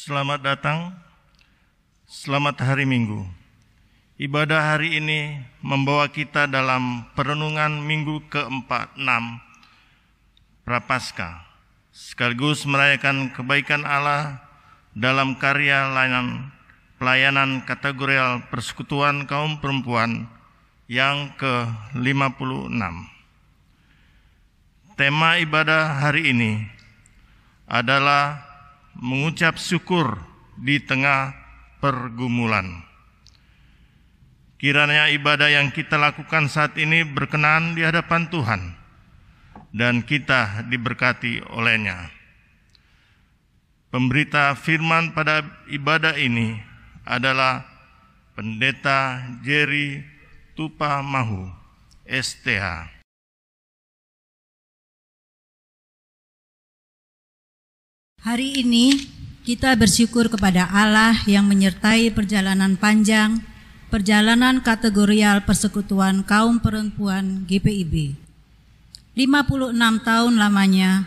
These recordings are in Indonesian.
Selamat datang, selamat hari Minggu. Ibadah hari ini membawa kita dalam perenungan Minggu ke-46 Prapaskah, sekaligus merayakan kebaikan Allah dalam karya pelayanan kategorial Persekutuan Kaum Perempuan yang ke-56. Tema ibadah hari ini adalah mengucap syukur di tengah pergumulan. Kiranya ibadah yang kita lakukan saat ini berkenan di hadapan Tuhan dan kita diberkati oleh-Nya. Pemberita firman pada ibadah ini adalah Pendeta Jerry Tupamahu, STH. Hari ini kita bersyukur kepada Allah yang menyertai perjalanan panjang, perjalanan kategorial Persekutuan Kaum Perempuan GPIB. 56 tahun lamanya,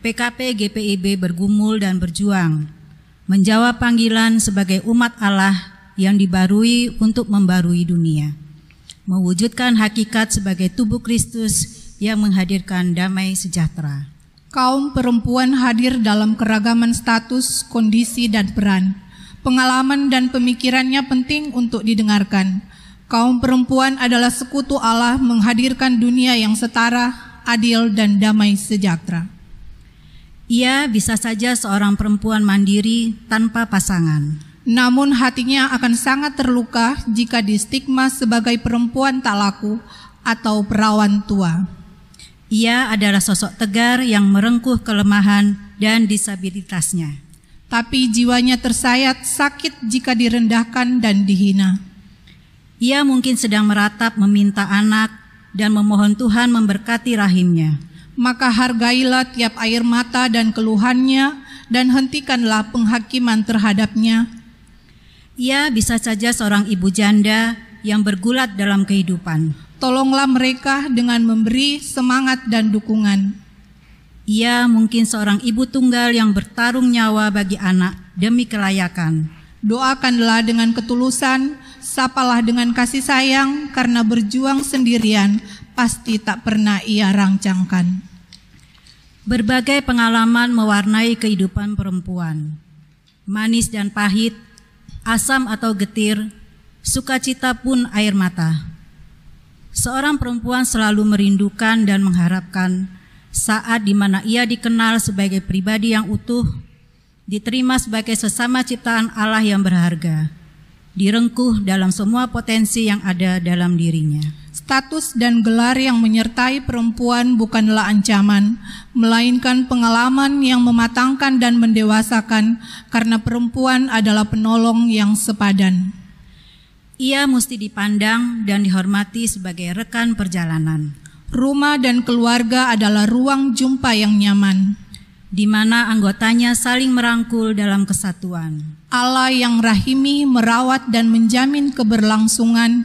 PKP GPIB bergumul dan berjuang, menjawab panggilan sebagai umat Allah yang dibarui untuk membarui dunia, mewujudkan hakikat sebagai tubuh Kristus yang menghadirkan damai sejahtera. Kaum perempuan hadir dalam keragaman status, kondisi, dan peran. Pengalaman dan pemikirannya penting untuk didengarkan. Kaum perempuan adalah sekutu Allah menghadirkan dunia yang setara, adil, dan damai sejahtera. Ia bisa saja seorang perempuan mandiri tanpa pasangan. Namun hatinya akan sangat terluka jika distigma sebagai perempuan tak laku atau perawan tua. Ia adalah sosok tegar yang merengkuh kelemahan dan disabilitasnya. Tapi jiwanya tersayat sakit jika direndahkan dan dihina. Ia mungkin sedang meratap meminta anak dan memohon Tuhan memberkati rahimnya. Maka hargailah tiap air mata dan keluhannya dan hentikanlah penghakiman terhadapnya. Ia bisa saja seorang ibu janda yang bergulat dalam kehidupan. Tolonglah mereka dengan memberi semangat dan dukungan. Ia mungkin seorang ibu tunggal yang bertarung nyawa bagi anak demi kelayakan. Doakanlah dengan ketulusan, sapalah dengan kasih sayang, karena berjuang sendirian pasti tak pernah ia rancangkan. Berbagai pengalaman mewarnai kehidupan perempuan. Manis dan pahit, asam atau getir, sukacita pun air mata. Seorang perempuan selalu merindukan dan mengharapkan saat di mana ia dikenal sebagai pribadi yang utuh, diterima sebagai sesama ciptaan Allah yang berharga, direngkuh dalam semua potensi yang ada dalam dirinya. Status dan gelar yang menyertai perempuan bukanlah ancaman, melainkan pengalaman yang mematangkan dan mendewasakan, karena perempuan adalah penolong yang sepadan. Ia mesti dipandang dan dihormati sebagai rekan perjalanan. Rumah dan keluarga adalah ruang jumpa yang nyaman, di mana anggotanya saling merangkul dalam kesatuan. Allah yang rahimi merawat dan menjamin keberlangsungan,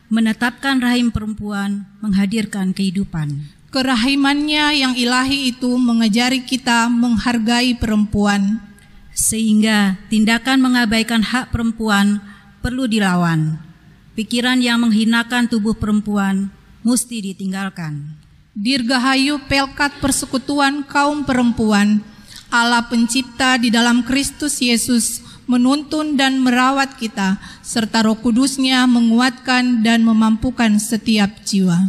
menetapkan rahim perempuan menghadirkan kehidupan. Kerahimannya yang ilahi itu mengajari kita menghargai perempuan, sehingga tindakan mengabaikan hak perempuan perlu dilawan. Pikiran yang menghinakan tubuh perempuan mesti ditinggalkan. Dirgahayu Pelkat Persekutuan Kaum Perempuan, Allah Pencipta di dalam Kristus Yesus menuntun dan merawat kita, serta Roh Kudus-Nya menguatkan dan memampukan setiap jiwa.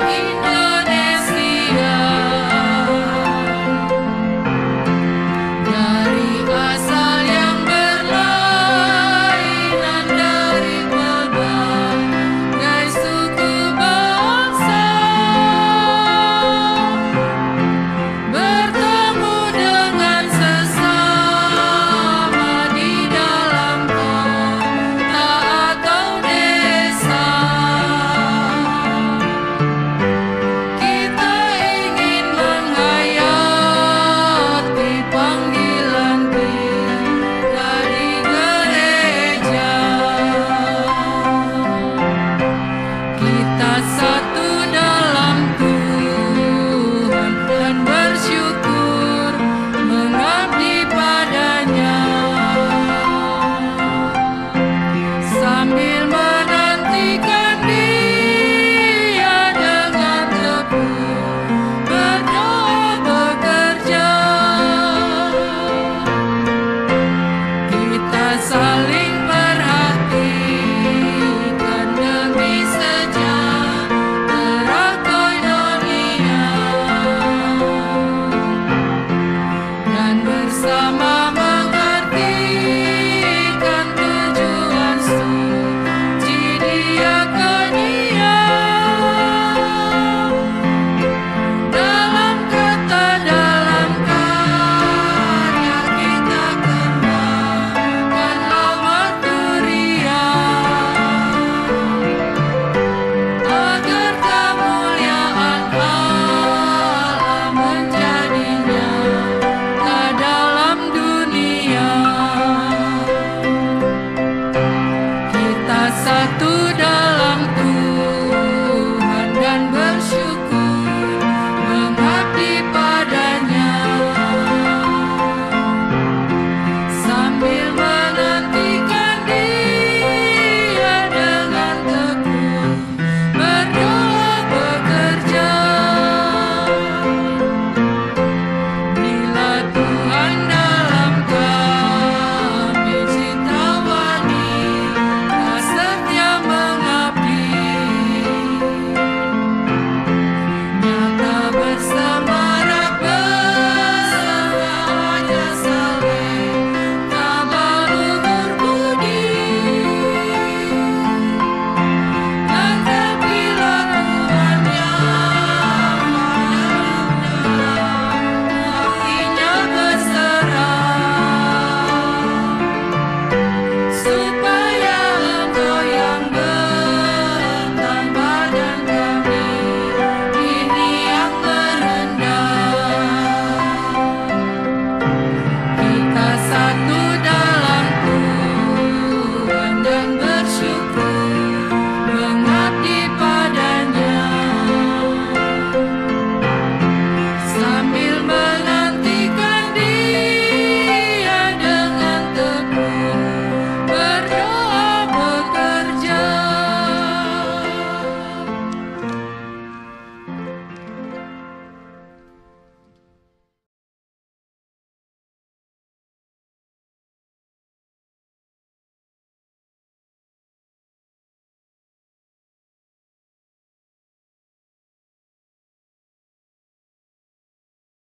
Indonesia.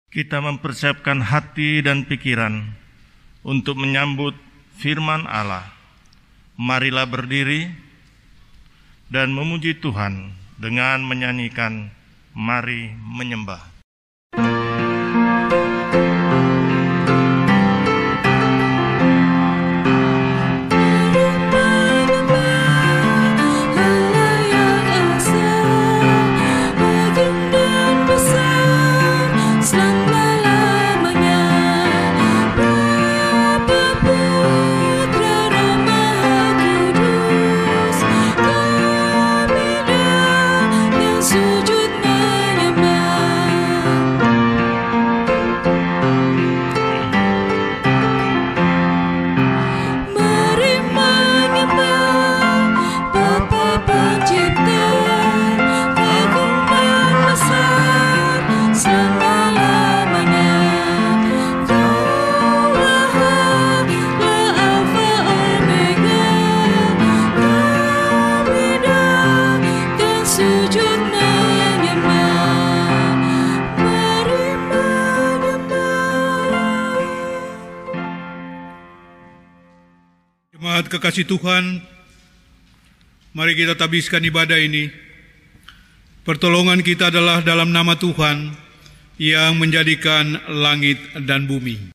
Kita mempersiapkan hati dan pikiran untuk menyambut firman Allah. Marilah berdiri dan memuji Tuhan dengan menyanyikan Mari Menyembah. Jemaat kekasih Tuhan, mari kita tabiskan ibadah ini. Pertolongan kita adalah dalam nama Tuhan yang menjadikan langit dan bumi.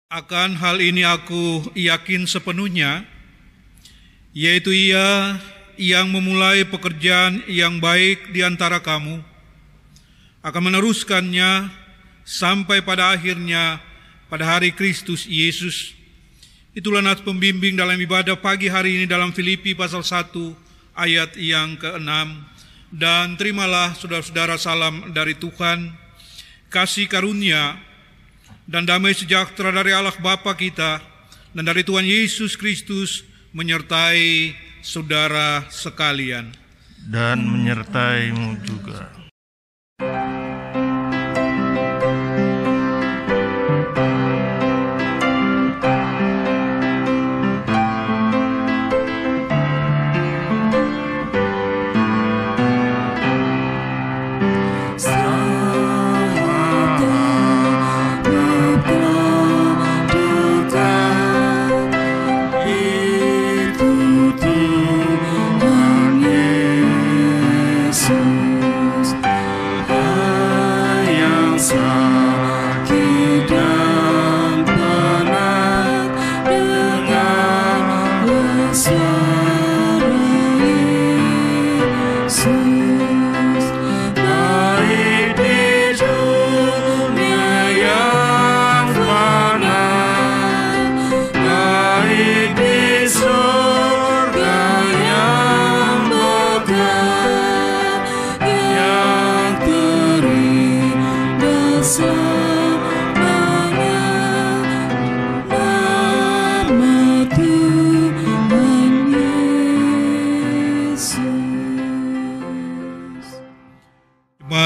Akan hal ini aku yakin sepenuhnya, yaitu Ia yang memulai pekerjaan yang baik di antara kamu akan meneruskannya sampai pada akhirnya pada hari Kristus Yesus. Itulah nas pembimbing dalam ibadah pagi hari ini dalam Filipi pasal 1 ayat yang ke-6. Dan terimalah saudara-saudara salam dari Tuhan, kasih karunia dan damai sejahtera dari Allah Bapa kita dan dari Tuhan Yesus Kristus menyertai saudara sekalian. Dan menyertaimu juga.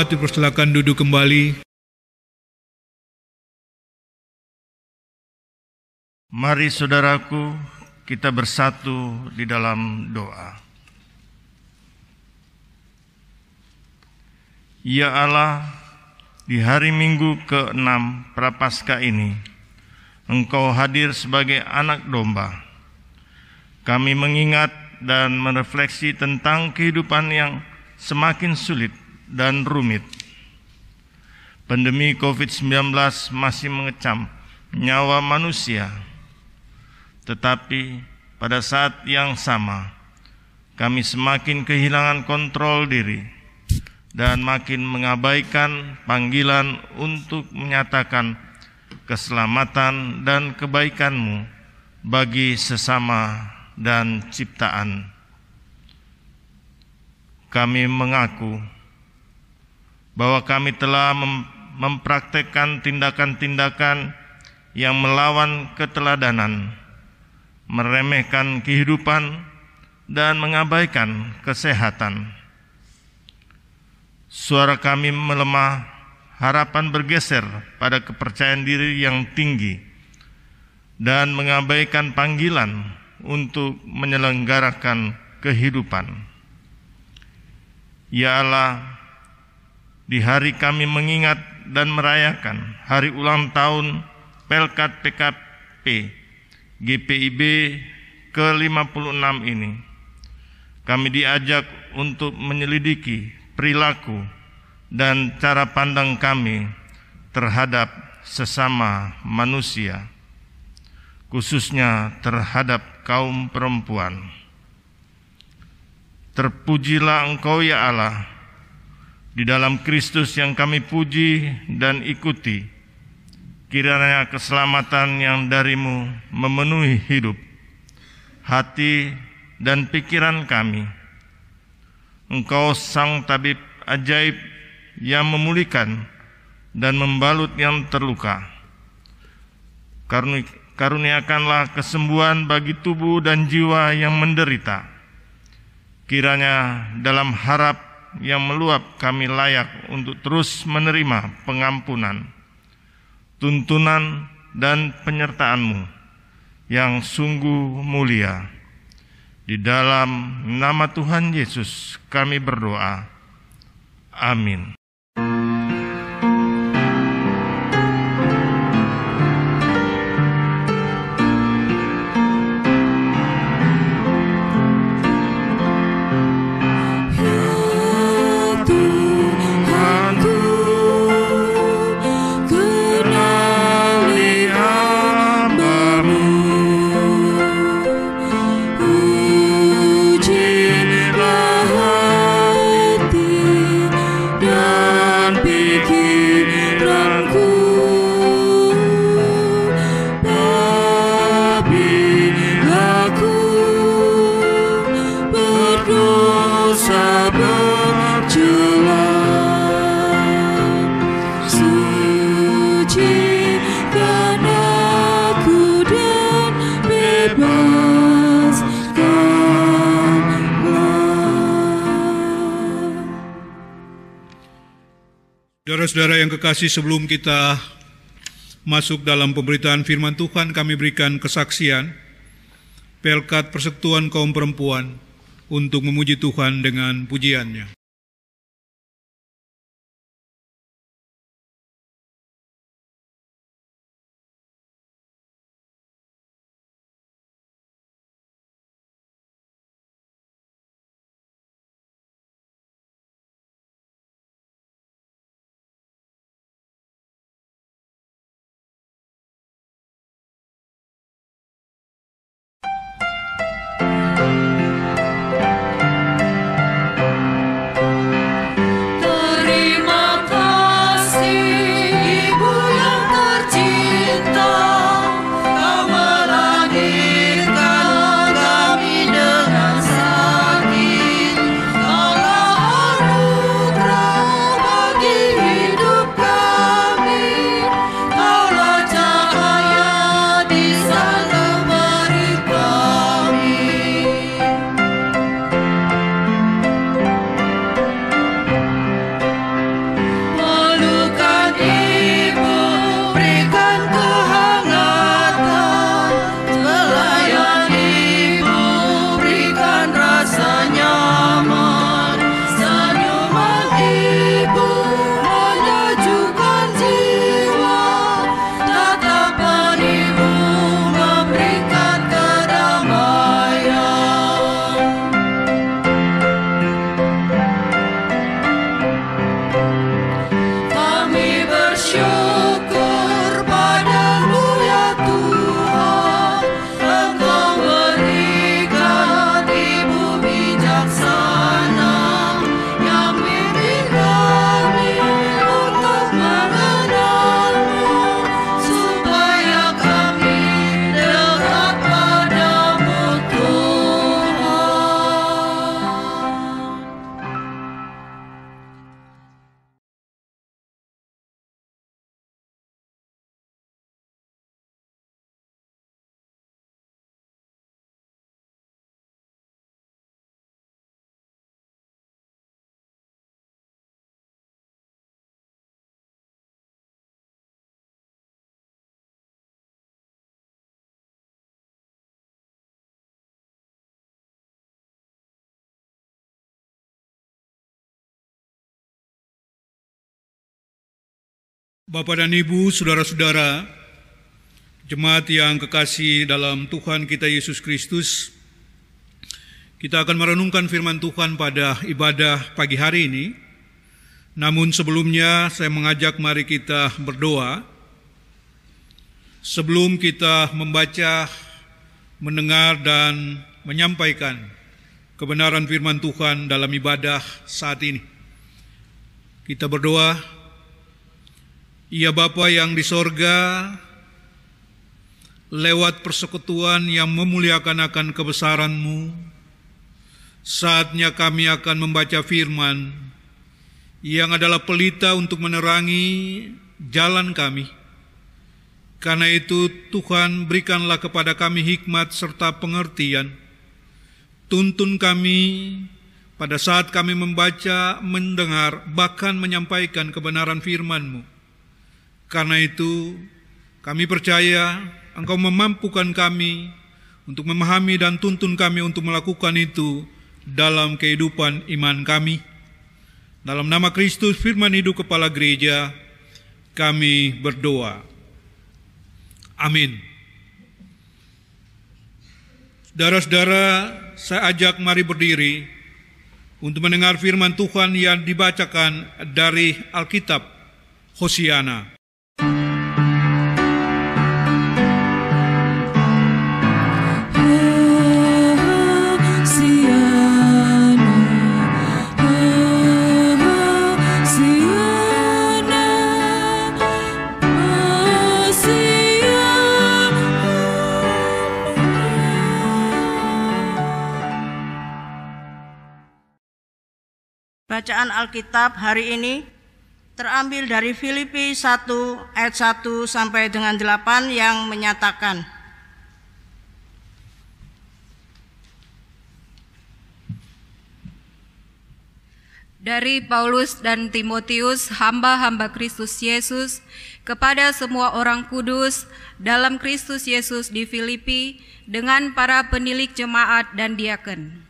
Dipersilakan duduk kembali. Mari saudaraku, kita bersatu di dalam doa. Ya Allah, di hari Minggu ke-6 Prapaskah ini, Engkau hadir sebagai anak domba. Kami mengingat dan merefleksi tentang kehidupan yang semakin sulit dan rumit. Pandemi COVID-19 masih mengecam nyawa manusia, tetapi pada saat yang sama kami semakin kehilangan kontrol diri dan makin mengabaikan panggilan untuk menyatakan keselamatan dan kebaikan-Mu bagi sesama dan ciptaan. Kami mengaku bahwa kami telah mempraktekkan tindakan-tindakan yang melawan keteladanan, meremehkan kehidupan, dan mengabaikan kesehatan. Suara kami melemah, harapan bergeser pada kepercayaan diri yang tinggi, dan mengabaikan panggilan untuk menyelenggarakan kehidupan. Ya Allah, di hari kami mengingat dan merayakan hari ulang tahun Pelkat PKP GPIB ke-56 ini, kami diajak untuk menyelidiki perilaku dan cara pandang kami terhadap sesama manusia, khususnya terhadap kaum perempuan. Terpujilah Engkau ya Allah, di dalam Kristus yang kami puji dan ikuti. Kiranya keselamatan yang darimu memenuhi hidup, hati, dan pikiran kami. Engkau sang tabib ajaib yang memulihkan dan membalut yang terluka. Karuniakanlah kesembuhan bagi tubuh dan jiwa yang menderita. Kiranya dalam harap yang meluap kami layak untuk terus menerima pengampunan, tuntunan, dan penyertaan-Mu yang sungguh mulia. Di dalam nama Tuhan Yesus kami berdoa. Amin. Saudara-saudara yang kekasih, sebelum kita masuk dalam pemberitaan firman Tuhan, kami berikan kesaksian Pelkat Persekutuan Kaum Perempuan untuk memuji Tuhan dengan pujiannya. Bapak dan Ibu, saudara-saudara, jemaat yang kekasih dalam Tuhan kita Yesus Kristus, kita akan merenungkan firman Tuhan pada ibadah pagi hari ini. Namun sebelumnya saya mengajak mari kita berdoa. Sebelum kita membaca, mendengar dan menyampaikan kebenaran firman Tuhan dalam ibadah saat ini, kita berdoa. Ya Bapa yang di sorga, lewat persekutuan yang memuliakan akan kebesaran-Mu, saatnya kami akan membaca firman yang adalah pelita untuk menerangi jalan kami. Karena itu Tuhan, berikanlah kepada kami hikmat serta pengertian. Tuntun kami pada saat kami membaca, mendengar, bahkan menyampaikan kebenaran firman-Mu. Karena itu kami percaya Engkau memampukan kami untuk memahami dan tuntun kami untuk melakukan itu dalam kehidupan iman kami. Dalam nama Kristus, firman hidup Kepala Gereja, kami berdoa. Amin. Saudara-saudara, saya ajak mari berdiri untuk mendengar firman Tuhan yang dibacakan dari Alkitab Hosiana. Bacaan Alkitab hari ini terambil dari Filipi 1 ayat 1 sampai dengan 8 yang menyatakan, dari Paulus dan Timotius, hamba-hamba Kristus Yesus, kepada semua orang kudus dalam Kristus Yesus di Filipi, dengan para penilik jemaat dan diaken.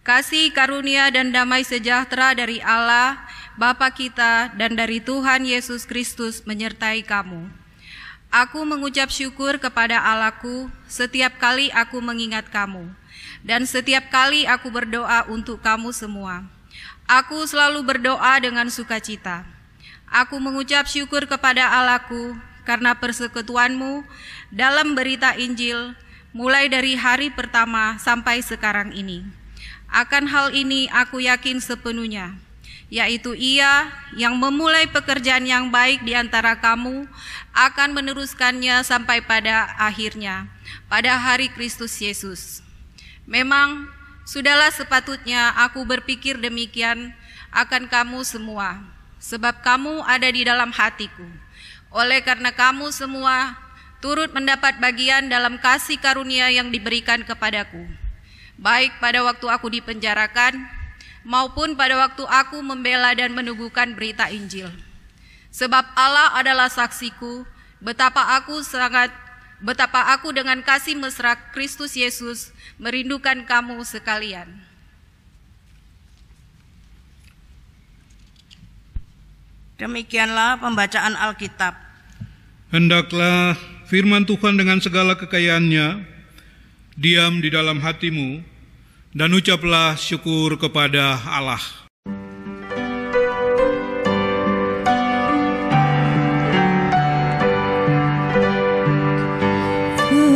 Kasih karunia dan damai sejahtera dari Allah, Bapa kita, dan dari Tuhan Yesus Kristus menyertai kamu. Aku mengucap syukur kepada Allahku setiap kali aku mengingat kamu, dan setiap kali aku berdoa untuk kamu semua. Aku selalu berdoa dengan sukacita. Aku mengucap syukur kepada Allahku karena persekutuanmu dalam berita Injil, mulai dari hari pertama sampai sekarang ini. Akan hal ini aku yakin sepenuhnya, yaitu Ia yang memulai pekerjaan yang baik di antara kamu akan meneruskannya sampai pada akhirnya, pada hari Kristus Yesus. Memang sudahlah sepatutnya aku berpikir demikian akan kamu semua, sebab kamu ada di dalam hatiku. Oleh karena kamu semua turut mendapat bagian dalam kasih karunia yang diberikan kepadaku, baik pada waktu aku dipenjarakan maupun pada waktu aku membela dan menubuhkan berita Injil. Sebab Allah adalah saksiku betapa aku dengan kasih mesra Kristus Yesus merindukan kamu sekalian. Demikianlah pembacaan Alkitab. Hendaklah firman Tuhan dengan segala kekayaannya diam di dalam hatimu, dan ucaplah syukur kepada Allah.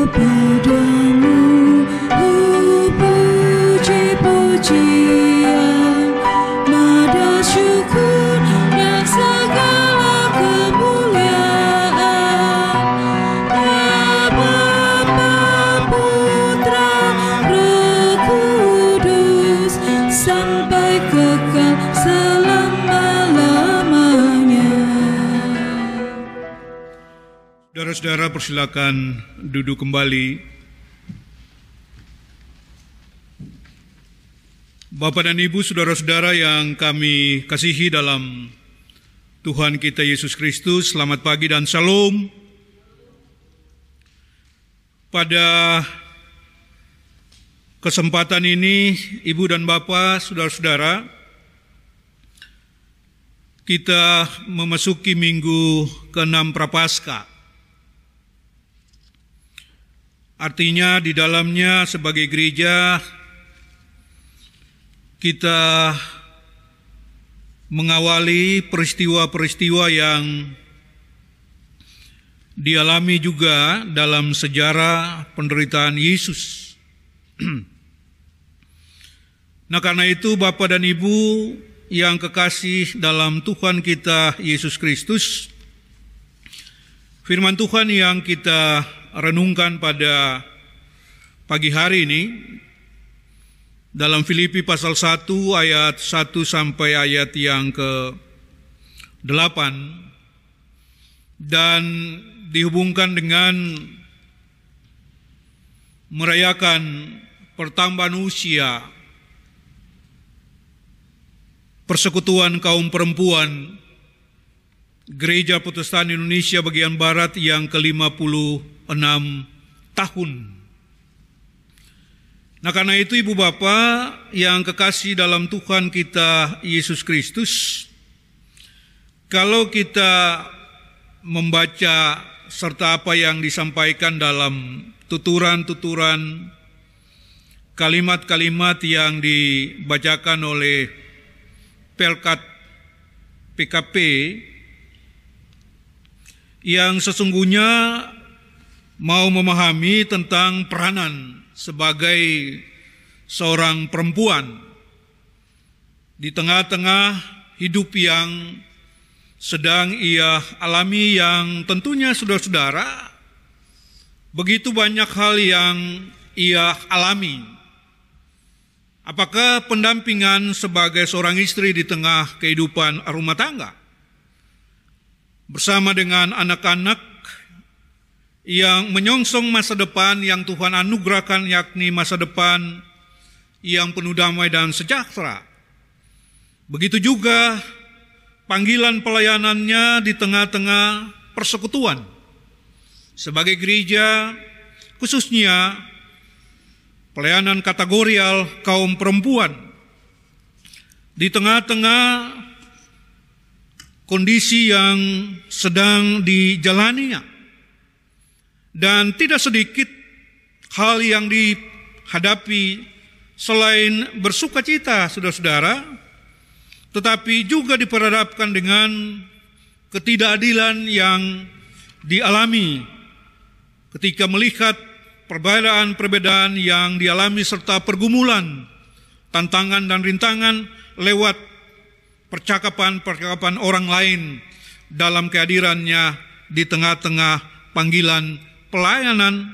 Kepadamu puji-pujian, nada syukur yang segala kemuliaan, ya Bapa, Putra, Roh Kudus, sampai kekal selama-lamanya. Saudara-saudara, persilakan duduk kembali. Bapak dan Ibu, saudara-saudara yang kami kasihi dalam Tuhan kita Yesus Kristus, selamat pagi dan shalom. Pada kesempatan ini, Ibu dan Bapak, saudara-saudara, kita memasuki minggu ke-6 Prapaskah. Artinya di dalamnya sebagai gereja kita mengawali peristiwa-peristiwa yang dialami juga dalam sejarah penderitaan Yesus. Nah, karena itu Bapak dan Ibu yang kekasih dalam Tuhan kita Yesus Kristus, firman Tuhan yang kita renungkan pada pagi hari ini dalam Filipi pasal 1 ayat 1 sampai ayat yang ke-8, dan dihubungkan dengan merayakan pertambahan usia Persekutuan Kaum Perempuan Gereja Protestan Indonesia bagian Barat yang ke-56 tahun. Nah, karena itu Ibu Bapak yang kekasih dalam Tuhan kita Yesus Kristus, kalau kita membaca serta apa yang disampaikan dalam tuturan-tuturan kalimat-kalimat yang dibacakan oleh Pelkat PKP, yang sesungguhnya mau memahami tentang peranan sebagai seorang perempuan di tengah-tengah hidup yang sedang ia alami, yang tentunya saudara-saudara begitu banyak hal yang ia alami. Apakah pendampingan sebagai seorang istri di tengah kehidupan rumah tangga bersama dengan anak-anak yang menyongsong masa depan yang Tuhan anugerahkan, yakni masa depan yang penuh damai dan sejahtera. Begitu juga panggilan pelayanannya di tengah-tengah persekutuan sebagai gereja, khususnya pelayanan kategorial kaum perempuan di tengah-tengah kondisi yang sedang dijalaninya, dan tidak sedikit hal yang dihadapi selain bersukacita, saudara-saudara, tetapi juga diperhadapkan dengan ketidakadilan yang dialami ketika melihat perbedaan-perbedaan yang dialami serta pergumulan, tantangan dan rintangan lewat percakapan-percakapan orang lain dalam kehadirannya di tengah-tengah panggilan pelayanan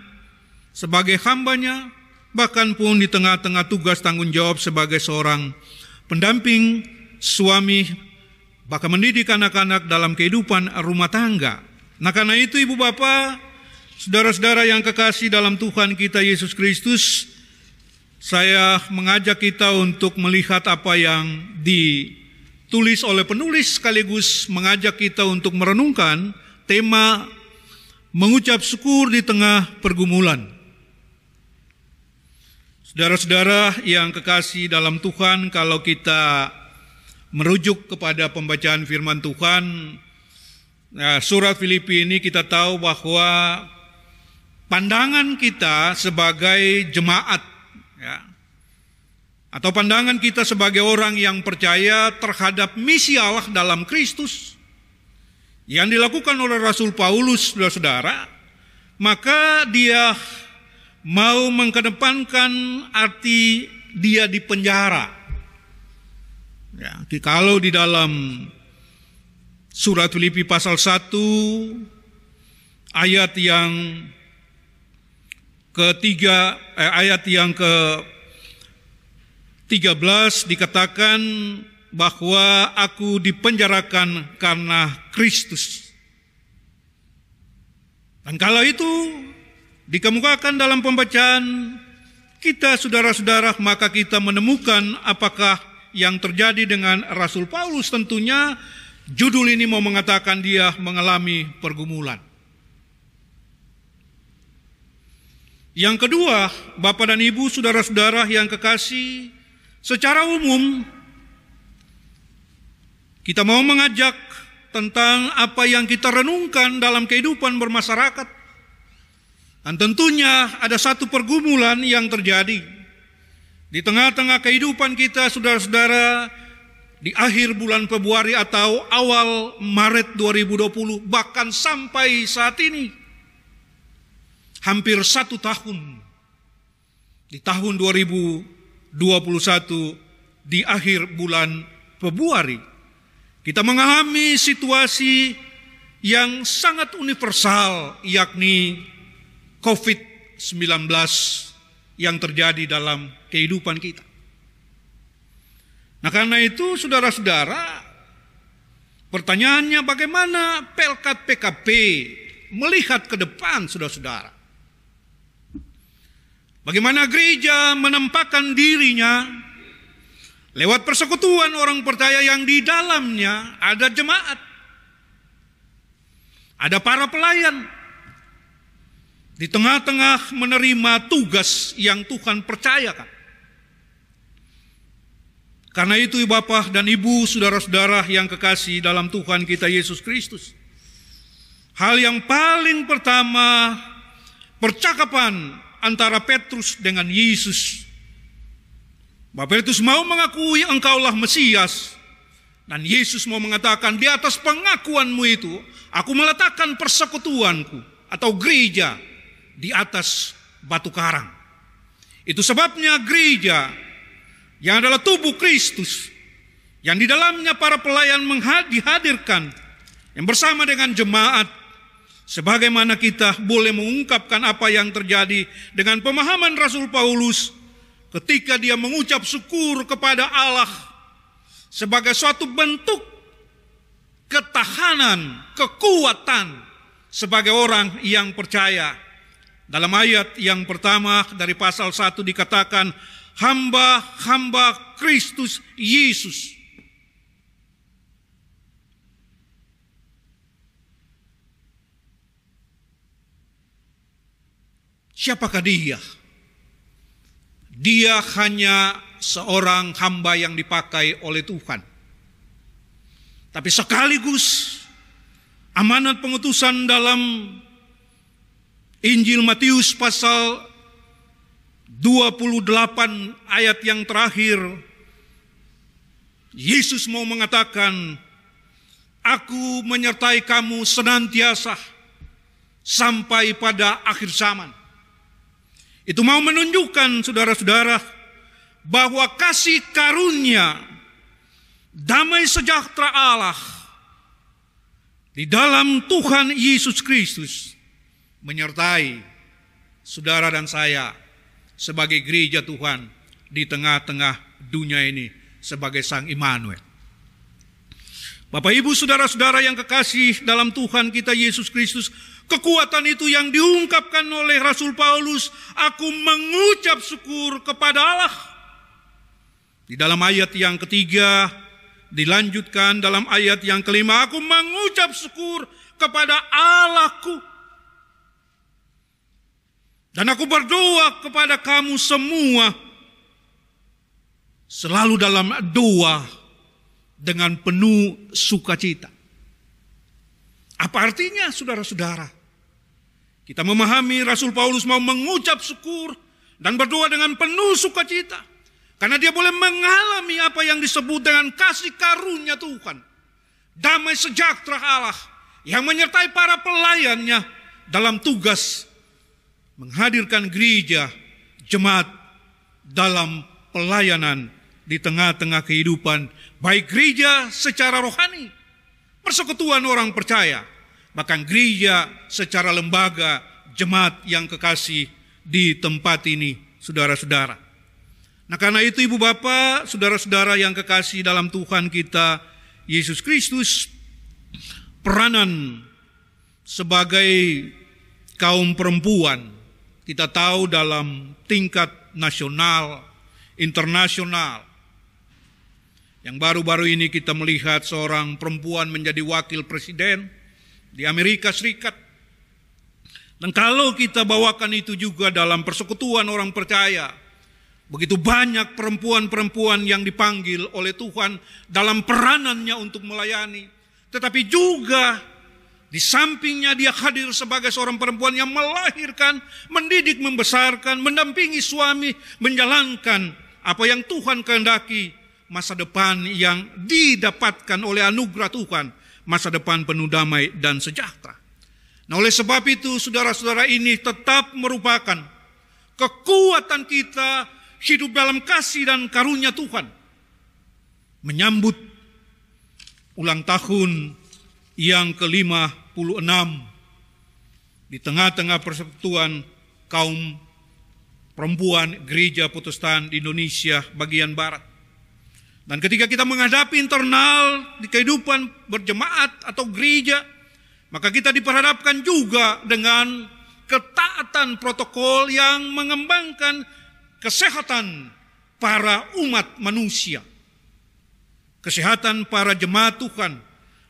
sebagai hambanya, bahkan pun di tengah-tengah tugas tanggung jawab sebagai seorang pendamping, suami, bahkan mendidik anak-anak dalam kehidupan rumah tangga. Nah, karena itu Ibu Bapak, saudara-saudara yang kekasih dalam Tuhan kita Yesus Kristus, saya mengajak kita untuk melihat apa yang ditulis oleh penulis, sekaligus mengajak kita untuk merenungkan tema mengucap syukur di tengah pergumulan. Saudara-saudara yang kekasih dalam Tuhan, kalau kita merujuk kepada pembacaan firman Tuhan, surat Filipi ini kita tahu bahwa pandangan kita sebagai jemaat, ya, atau pandangan kita sebagai orang yang percaya terhadap misi Allah dalam Kristus yang dilakukan oleh Rasul Paulus, saudara-saudara, maka dia mau mengedepankan arti dia di penjara. Ya, kalau di dalam surat Filipi pasal 1 ayat yang ketiga, ayat yang ke-13 dikatakan bahwa aku dipenjarakan karena Kristus. Dan kalau itu dikemukakan dalam pembacaan kita, saudara-saudara, maka kita menemukan apakah yang terjadi dengan Rasul Paulus. Tentunya judul ini mau mengatakan dia mengalami pergumulan. Yang kedua, Bapak dan Ibu, saudara-saudara yang kekasih, secara umum kita mau mengajak tentang apa yang kita renungkan dalam kehidupan bermasyarakat. Dan tentunya ada satu pergumulan yang terjadi di tengah-tengah kehidupan kita, saudara-saudara, di akhir bulan Februari atau awal Maret 2020, bahkan sampai saat ini, hampir 1 tahun, di tahun 2021, di akhir bulan Februari, kita mengalami situasi yang sangat universal, yakni COVID-19 yang terjadi dalam kehidupan kita. Nah, karena itu saudara-saudara, pertanyaannya bagaimana Pelkat PKP melihat ke depan, saudara-saudara? Bagaimana gereja menempatkan dirinya lewat persekutuan orang percaya yang di dalamnya ada jemaat, ada para pelayan, di tengah-tengah menerima tugas yang Tuhan percayakan. Karena itu Bapak dan Ibu, saudara-saudara yang kekasih dalam Tuhan kita Yesus Kristus, hal yang paling pertama, percakapan antara Petrus dengan Yesus. Bapak Petrus mau mengakui engkaulah Mesias, dan Yesus mau mengatakan, di atas pengakuanmu itu aku meletakkan persekutuanku atau gereja di atas batu karang. Itu sebabnya gereja yang adalah tubuh Kristus, yang di dalamnya para pelayan dihadirkan, yang bersama dengan jemaat, sebagaimana kita boleh mengungkapkan apa yang terjadi dengan pemahaman Rasul Paulus ketika dia mengucap syukur kepada Allah sebagai suatu bentuk ketahanan, kekuatan sebagai orang yang percaya. Dalam ayat yang pertama dari pasal 1 dikatakan, hamba-hamba Kristus Yesus. Siapakah dia? Dia hanya seorang hamba yang dipakai oleh Tuhan. Tapi sekaligus amanat pengutusan dalam Injil Matius pasal 28 ayat yang terakhir, Yesus mau mengatakan, aku menyertai kamu senantiasa sampai pada akhir zaman. Itu mau menunjukkan saudara-saudara bahwa kasih karunia, damai sejahtera Allah di dalam Tuhan Yesus Kristus menyertai saudara dan saya sebagai gereja Tuhan di tengah-tengah dunia ini sebagai Sang Immanuel. Bapak Ibu saudara-saudara yang kekasih dalam Tuhan kita Yesus Kristus, kekuatan itu yang diungkapkan oleh Rasul Paulus, aku mengucap syukur kepada Allah. Di dalam ayat yang ketiga dilanjutkan dalam ayat yang kelima, aku mengucap syukur kepada Allahku. Dan aku berdoa kepada kamu semua, selalu dalam doa dengan penuh sukacita. Apa artinya saudara-saudara? Kita memahami Rasul Paulus mau mengucap syukur dan berdoa dengan penuh sukacita. Karena dia boleh mengalami apa yang disebut dengan kasih karunia Tuhan. Damai sejahtera Allah yang menyertai para pelayannya dalam tugas menghadirkan gereja, jemaat dalam pelayanan di tengah-tengah kehidupan, baik gereja secara rohani, persekutuan orang percaya, bahkan gereja secara lembaga, jemaat yang kekasih di tempat ini, saudara-saudara. Nah, karena itu ibu bapak, saudara-saudara yang kekasih dalam Tuhan kita Yesus Kristus, peranan sebagai kaum perempuan, kita tahu dalam tingkat nasional, internasional, yang baru-baru ini kita melihat seorang perempuan menjadi wakil presiden di Amerika Serikat. Dan kalau kita bawakan itu juga dalam persekutuan orang percaya, Begitu banyak perempuan-perempuan yang dipanggil oleh Tuhan dalam peranannya untuk melayani. Tetapi juga di sampingnya dia hadir sebagai seorang perempuan yang melahirkan, mendidik, membesarkan, mendampingi suami, menjalankan apa yang Tuhan kehendaki, masa depan yang didapatkan oleh anugerah Tuhan, masa depan penuh damai dan sejahtera. Nah, oleh sebab itu saudara-saudara, ini tetap merupakan kekuatan kita hidup dalam kasih dan karunia Tuhan, menyambut ulang tahun yang ke-56 di tengah-tengah persekutuan kaum perempuan Gereja Protestan di Indonesia bagian Barat. Dan ketika kita menghadapi internal di kehidupan berjemaat atau gereja, maka kita diperhadapkan juga dengan ketaatan protokol yang mengembangkan kesehatan para umat manusia, kesehatan para jemaat Tuhan,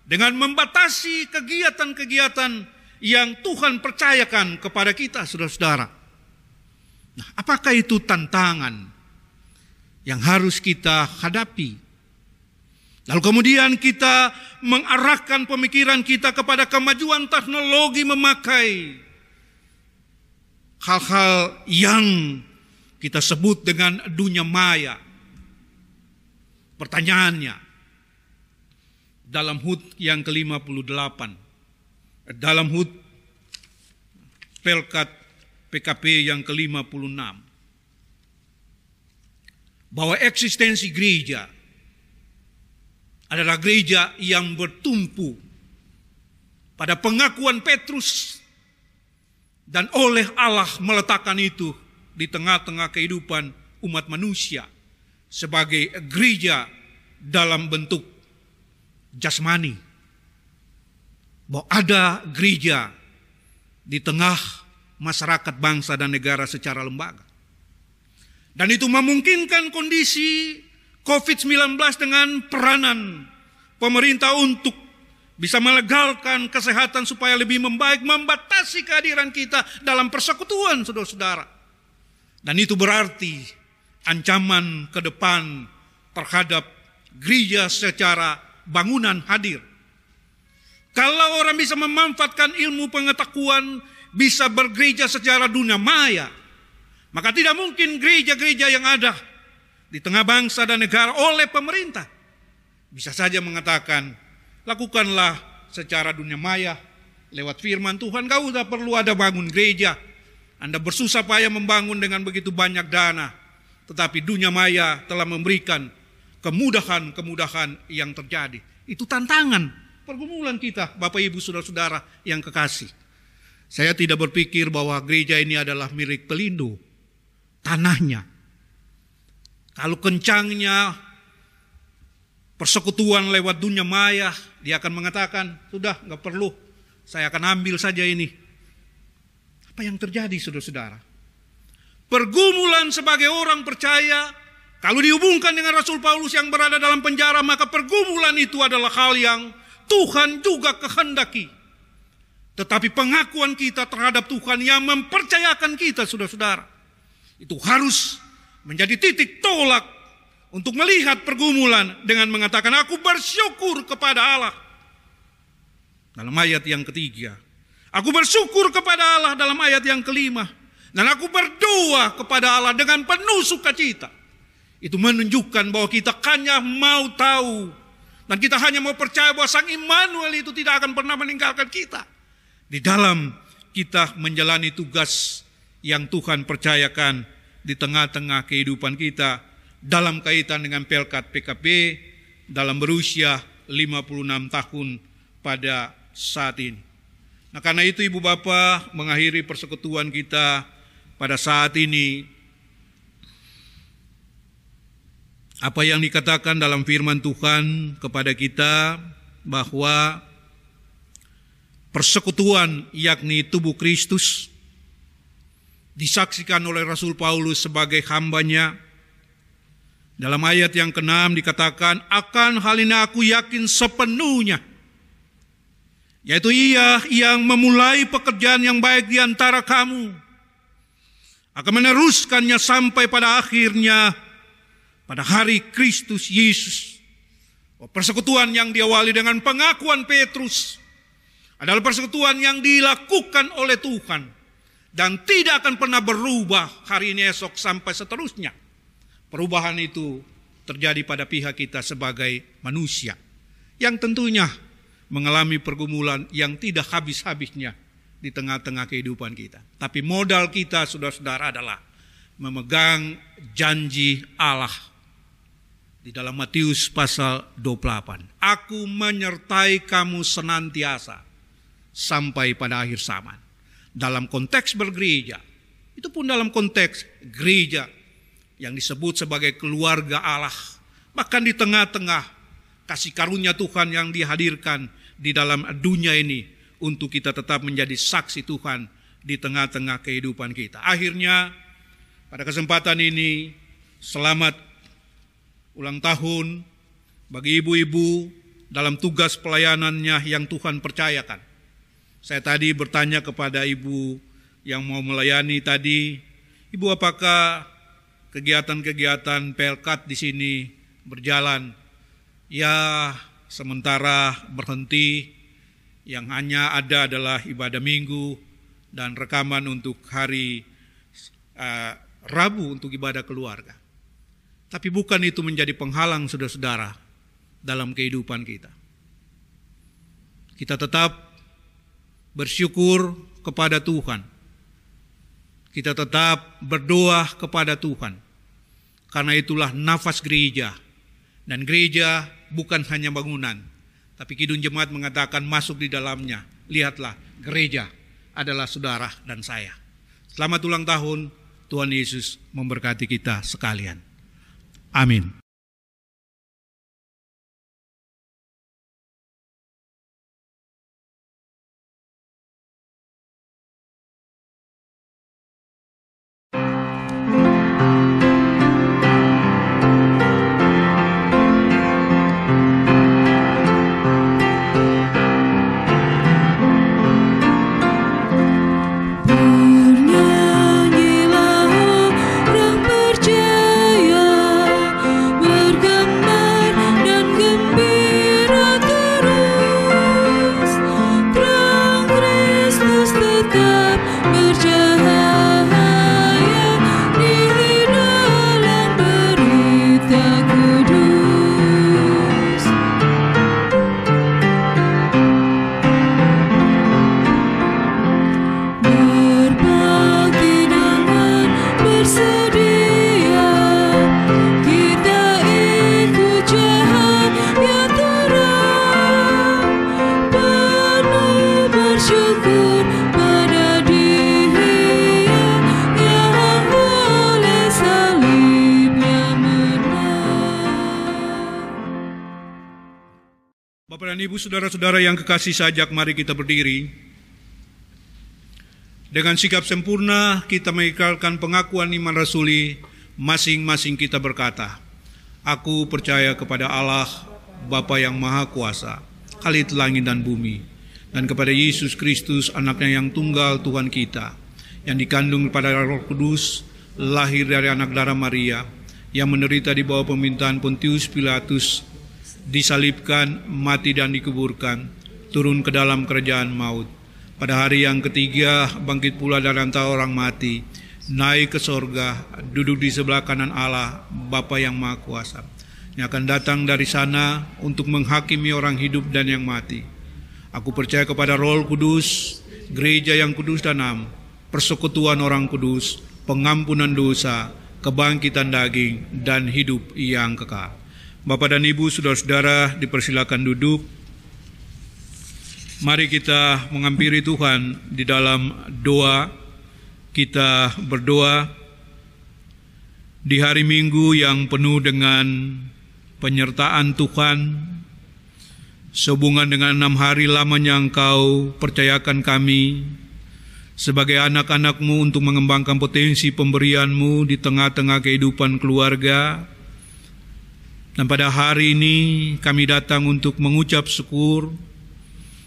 dengan membatasi kegiatan-kegiatan yang Tuhan percayakan kepada kita, saudara-saudara. Nah, apakah itu tantangan yang harus kita hadapi? Lalu kemudian kita mengarahkan pemikiran kita kepada kemajuan teknologi, memakai hal-hal yang kita sebut dengan dunia maya. Pertanyaannya, dalam HUT yang ke-58, dalam HUT Pelkat PKP yang ke-56, bahwa eksistensi gereja adalah gereja yang bertumpu pada pengakuan Petrus, dan oleh Allah meletakkan itu di tengah-tengah kehidupan umat manusia sebagai gereja dalam bentuk jasmani. Bahwa ada gereja di tengah masyarakat, bangsa dan negara secara lembaga. Dan itu memungkinkan kondisi COVID-19 dengan peranan pemerintah untuk bisa melegalkan kesehatan supaya lebih membaik, membatasi kehadiran kita dalam persekutuan, saudara-saudara. Dan itu berarti ancaman ke depan terhadap gereja secara bangunan hadir. Kalau orang bisa memanfaatkan ilmu pengetahuan, bisa bergereja secara dunia maya, maka tidak mungkin gereja-gereja yang ada di tengah bangsa dan negara oleh pemerintah bisa saja mengatakan, lakukanlah secara dunia maya lewat firman Tuhan, kau tidak perlu ada bangun gereja. Anda bersusah payah membangun dengan begitu banyak dana, tetapi dunia maya telah memberikan kemudahan-kemudahan yang terjadi. Itu tantangan pergumulan kita, Bapak Ibu Saudara-saudara yang kekasih. Saya tidak berpikir bahwa gereja ini adalah milik Pelindo, tanahnya. Kalau kencangnya persekutuan lewat dunia maya, dia akan mengatakan, sudah nggak perlu, saya akan ambil saja ini. Apa yang terjadi, saudara-saudara? Pergumulan sebagai orang percaya, kalau dihubungkan dengan Rasul Paulus yang berada dalam penjara, maka pergumulan itu adalah hal yang Tuhan juga kehendaki. Tetapi pengakuan kita terhadap Tuhan yang mempercayakan kita, saudara-saudara, itu harus menjadi titik tolak untuk melihat pergumulan dengan mengatakan, aku bersyukur kepada Allah. Dalam ayat yang ketiga, aku bersyukur kepada Allah dalam ayat yang kelima. Dan aku berdoa kepada Allah dengan penuh sukacita. Itu menunjukkan bahwa kita hanya mau tahu, dan kita hanya mau percaya bahwa Sang Immanuel itu tidak akan pernah meninggalkan kita di dalam kita menjalani tugas yang Tuhan percayakan di tengah-tengah kehidupan kita dalam kaitan dengan Pelkat PKP dalam berusia 56 tahun pada saat ini. Nah, karena itu Ibu Bapak, mengakhiri persekutuan kita pada saat ini, apa yang dikatakan dalam firman Tuhan kepada kita bahwa persekutuan, yakni tubuh Kristus, disaksikan oleh Rasul Paulus sebagai hambanya. Dalam ayat yang ke-6 dikatakan, akan hal ini aku yakin sepenuhnya, yaitu Ia yang memulai pekerjaan yang baik di antara kamu akan meneruskannya sampai pada akhirnya pada hari Kristus Yesus. Persekutuan yang diawali dengan pengakuan Petrus adalah persekutuan yang dilakukan oleh Tuhan dan tidak akan pernah berubah hari ini, esok, sampai seterusnya. Perubahan itu terjadi pada pihak kita sebagai manusia yang tentunya mengalami pergumulan yang tidak habis-habisnya di tengah-tengah kehidupan kita. Tapi modal kita, saudara-saudara, adalah memegang janji Allah. Di dalam Matius pasal 28. Aku menyertai kamu senantiasa sampai pada akhir zaman. Dalam konteks bergereja, itu pun dalam konteks gereja yang disebut sebagai keluarga Allah. Bahkan di tengah-tengah kasih karunia Tuhan yang dihadirkan di dalam dunia ini untuk kita tetap menjadi saksi Tuhan di tengah-tengah kehidupan kita. Akhirnya pada kesempatan ini selamat ulang tahun bagi ibu-ibu dalam tugas pelayanannya yang Tuhan percayakan. Saya tadi bertanya kepada ibu yang mau melayani tadi, ibu, apakah kegiatan-kegiatan Pelkat di sini berjalan? Ya, sementara berhenti. Yang hanya ada adalah ibadah minggu dan rekaman untuk hari Rabu untuk ibadah keluarga. Tapi bukan itu menjadi penghalang, saudara-saudara, dalam kehidupan kita. Kita tetap bersyukur kepada Tuhan. Kita tetap berdoa kepada Tuhan. Karena itulah nafas gereja. Dan gereja bukan hanya bangunan, tapi Kidung Jemaat mengatakan masuk di dalamnya. Lihatlah, gereja adalah saudara dan saya. Selamat ulang tahun, Tuhan Yesus memberkati kita sekalian. Amin. Bernyanyilah orang percaya, bergemar dan gembira terus. Terang Kristus tetap bercahaya di dalam berita kudus. Berbakti dengan bersedia, kita ikut cahaya terang, penuh bersyukur pada Dia yang oleh salibnya menang. Bapak dan Ibu, saudara-saudara yang kekasih sajak, mari kita berdiri. Dengan sikap sempurna kita mengikrarkan pengakuan iman rasuli. Masing-masing kita berkata, aku percaya kepada Allah, Bapa yang Maha Kuasa, Khalid langit dan bumi, dan kepada Yesus Kristus, anaknya yang tunggal Tuhan kita, yang dikandung pada Roh Kudus, lahir dari anak darah Maria, yang menderita di bawah pemerintahan Pontius Pilatus, disalibkan, mati dan dikuburkan, turun ke dalam kerajaan maut. Pada hari yang ketiga bangkit pula dari antara orang mati, naik ke sorga, duduk di sebelah kanan Allah, Bapa yang Maha Kuasa, yang akan datang dari sana untuk menghakimi orang hidup dan yang mati. Aku percaya kepada Roh Kudus, gereja yang kudus dan am, persekutuan orang kudus, pengampunan dosa, kebangkitan daging, dan hidup yang kekal. Bapak dan Ibu, saudara-saudara, dipersilakan duduk. Mari kita menghampiri Tuhan di dalam doa. Kita berdoa di hari Minggu yang penuh dengan penyertaan Tuhan, sehubungan dengan 6 hari lamanya Engkau percayakan kami sebagai anak-anak-Mu untuk mengembangkan potensi pemberian-Mu di tengah-tengah kehidupan keluarga. Dan pada hari ini kami datang untuk mengucap syukur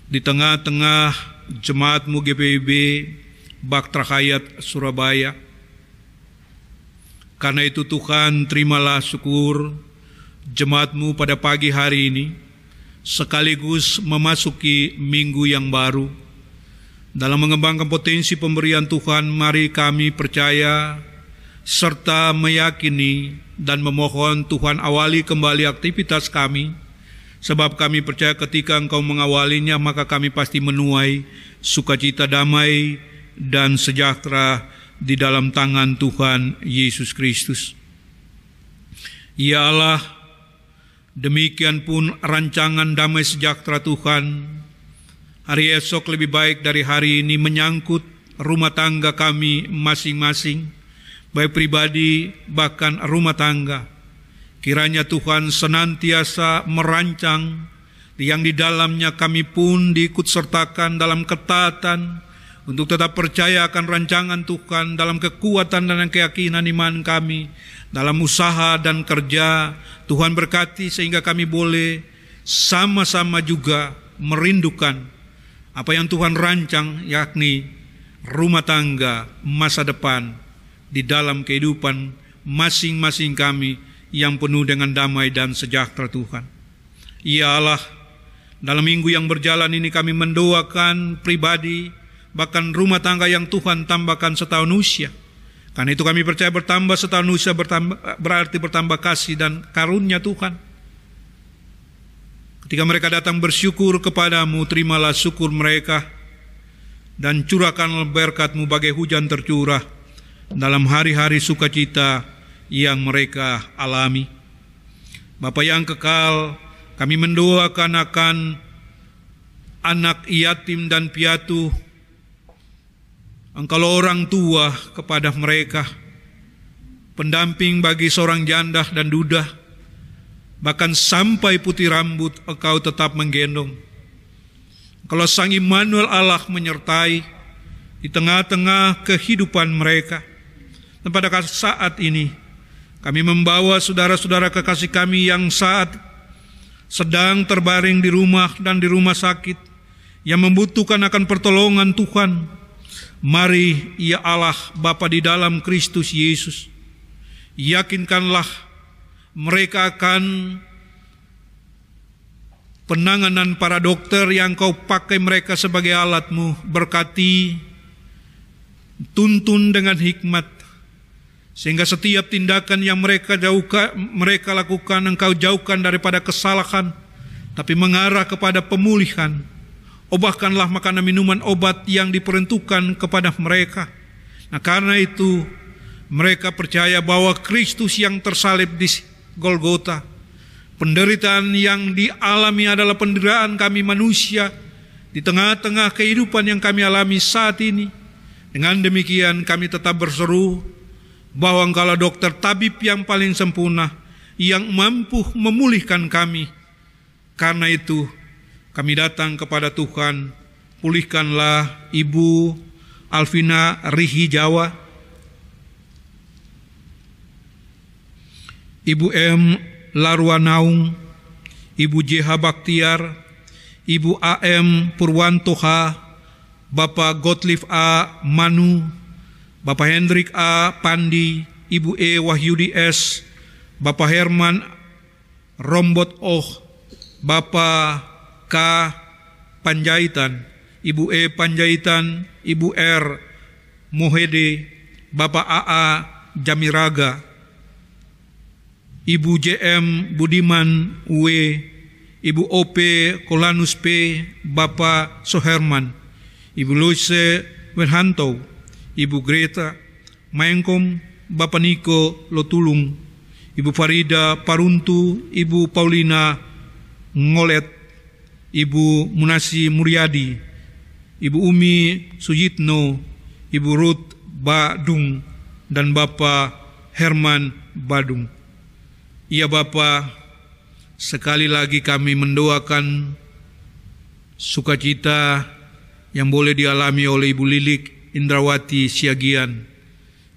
di tengah-tengah jemaat-Mu GPIB Baktra Hayat Surabaya, Karena itu Tuhan, terimalah syukur jemaat-Mu pada pagi hari ini, sekaligus memasuki minggu yang baru. Dalam mengembangkan potensi pemberian Tuhan, mari kami percaya serta meyakini dan memohon Tuhan awali kembali aktivitas kami, sebab kami percaya ketika Engkau mengawalinya, maka kami pasti menuai sukacita, damai, dan sejahtera di dalam tangan Tuhan Yesus Kristus. Ya Allah, demikian pun rancangan damai sejahtera Tuhan hari esok lebih baik dari hari ini menyangkut rumah tangga kami masing-masing, baik pribadi bahkan rumah tangga. Kiranya Tuhan senantiasa merancang yang di dalamnya kami pun diikut sertakan dalam ketaatan untuk tetap percaya akan rancangan Tuhan dalam kekuatan dan keyakinan iman kami, dalam usaha dan kerja. Tuhan berkati sehingga kami boleh sama-sama juga merindukan apa yang Tuhan rancang, yakni rumah tangga masa depan di dalam kehidupan masing-masing kami yang penuh dengan damai dan sejahtera Tuhan. Ya Allah, dalam minggu yang berjalan ini kami mendoakan pribadi, bahkan rumah tangga yang Tuhan tambahkan setahun usia. Karena itu kami percaya bertambah setahun usia berarti bertambah kasih dan karunia Tuhan. Ketika mereka datang bersyukur kepadamu, terimalah syukur mereka dan curahkanlah berkat-Mu bagai hujan tercurah dalam hari-hari sukacita yang mereka alami. Bapa yang kekal, kami mendoakan akan anak yatim dan piatu. Engkaulah orang tua kepada mereka, pendamping bagi seorang janda dan duda, bahkan sampai putih rambut Engkau tetap menggendong. Kalau Sang Immanuel Allah menyertai di tengah-tengah kehidupan mereka. Dan pada saat ini kami membawa saudara-saudara kekasih kami yang saat sedang terbaring di rumah dan di rumah sakit, yang membutuhkan akan pertolongan Tuhan. Mari ya Allah Bapa di dalam Kristus Yesus, yakinkanlah mereka akan penanganan para dokter yang Kau pakai mereka sebagai alat-Mu. Berkati, tuntun dengan hikmat, sehingga setiap tindakan yang mereka lakukan Engkau jauhkan daripada kesalahan, tapi mengarah kepada pemulihan. Obahkanlah makanan minuman obat yang diperuntukkan kepada mereka. Nah, karena itu mereka percaya bahwa Kristus yang tersalib di Golgota, penderitaan yang dialami adalah penderitaan kami manusia di tengah-tengah kehidupan yang kami alami saat ini. Dengan demikian kami tetap berseru bahwa Engkaulah dokter tabib yang paling sempurna, yang mampu memulihkan kami. Karena itu kami datang kepada Tuhan, pulihkanlah Ibu Alvina Rihi Jawa, Ibu M. Larwanaung, Ibu JH Baktiar, Ibu AM Purwantoha, Bapak Gottlieb A. Manu, Bapak Hendrik A. Pandi, Ibu E. Wahyudi S., Bapak Herman Rombot Oh, Bapak K. Panjaitan, Ibu E. Panjaitan, Ibu R. Mohede, Bapak AA Jamiraga, Ibu JM Budiman W, Ibu OP Kolanus P, Bapak Soherman, Ibu Luise Wenhanto, Ibu Greta Maengkom, Bapak Niko Lotulung, Ibu Farida Paruntu, Ibu Paulina Ngolet, Ibu Munasi Muryadi, Ibu Umi Sujitno, Ibu Ruth Badung, dan Bapak Herman Badung. Ya Bapak, sekali lagi kami mendoakan sukacita yang boleh dialami oleh Ibu Lilik Indrawati Siagian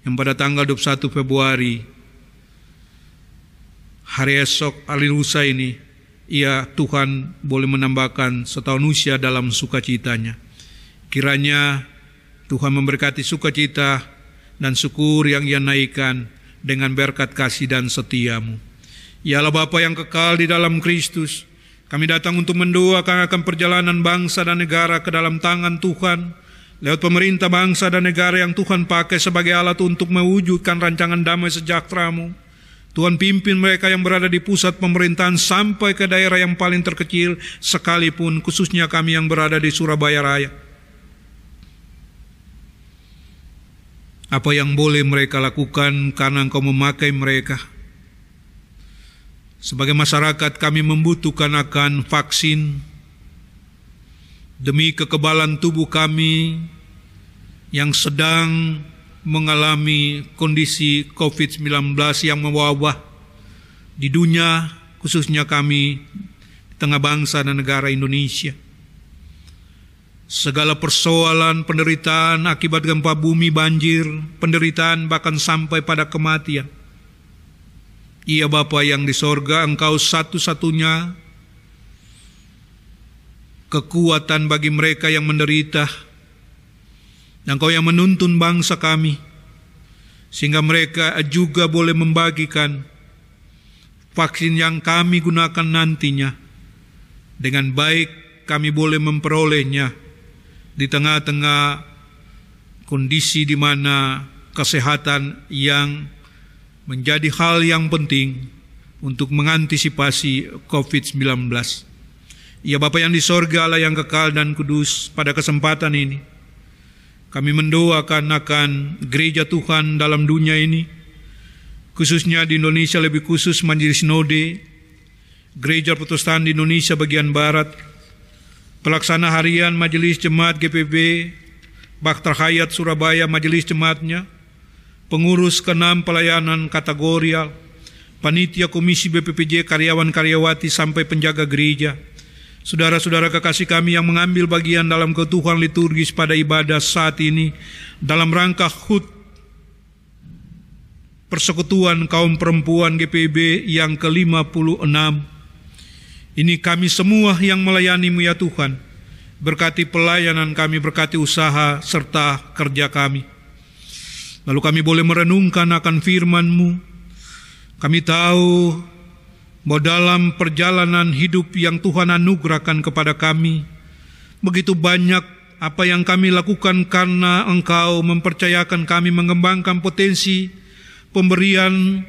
yang pada tanggal 21 Februari hari esok, hari lusa ini, Tuhan boleh menambahkan setahun usia dalam sukacitanya. Kiranya Tuhan memberkati sukacita dan syukur yang Ia naikkan dengan berkat kasih dan setia-Mu. Ya Allah Bapa yang kekal di dalam Kristus, kami datang untuk mendoakan akan perjalanan bangsa dan negara ke dalam tangan Tuhan, lewat pemerintah bangsa dan negara yang Tuhan pakai sebagai alat untuk mewujudkan rancangan damai sejahtera-Mu. Tuhan pimpin mereka yang berada di pusat pemerintahan sampai ke daerah yang paling terkecil sekalipun, khususnya kami yang berada di Surabaya Raya. Apa yang boleh mereka lakukan karena Engkau memakai mereka. Sebagai masyarakat kami membutuhkan akan vaksin demi kekebalan tubuh kami yang sedang mengalami kondisi COVID-19 yang mewabah di dunia, khususnya kami di tengah bangsa dan negara Indonesia. Segala persoalan, penderitaan akibat gempa bumi, banjir, penderitaan bahkan sampai pada kematian. Iya Bapa yang di sorga, Engkau satu-satunya kekuatan bagi mereka yang menderita. Dan Engkau yang menuntun bangsa kami, sehingga mereka juga boleh membagikan vaksin yang kami gunakan nantinya. Dengan baik kami boleh memperolehnya di tengah-tengah kondisi di mana kesehatan yang menjadi hal yang penting untuk mengantisipasi COVID-19. Ya Bapa yang di sorga, Allah yang kekal dan kudus, pada kesempatan ini kami mendoakan akan gereja Tuhan dalam dunia ini, khususnya di Indonesia, lebih khusus Majelis Sinode, Gereja Protestan di Indonesia bagian Barat, pelaksana harian Majelis Jemaat GPB, Bakhtar Hayat Surabaya Majelis Jemaatnya, pengurus ke-6 pelayanan kategorial, panitia komisi BPPJ, karyawan-karyawati sampai penjaga gereja, saudara-saudara kekasih kami yang mengambil bagian dalam ketuhan liturgis pada ibadah saat ini dalam rangka HUT Persekutuan Kaum Perempuan GPB yang ke-56. Ini kami semua yang melayani-Mu ya Tuhan, berkati pelayanan kami, berkati usaha serta kerja kami. Lalu kami boleh merenungkan akan firman-Mu. Kami tahu bahwa dalam perjalanan hidup yang Tuhan anugerahkan kepada kami, begitu banyak apa yang kami lakukan karena Engkau mempercayakan kami mengembangkan potensi pemberian,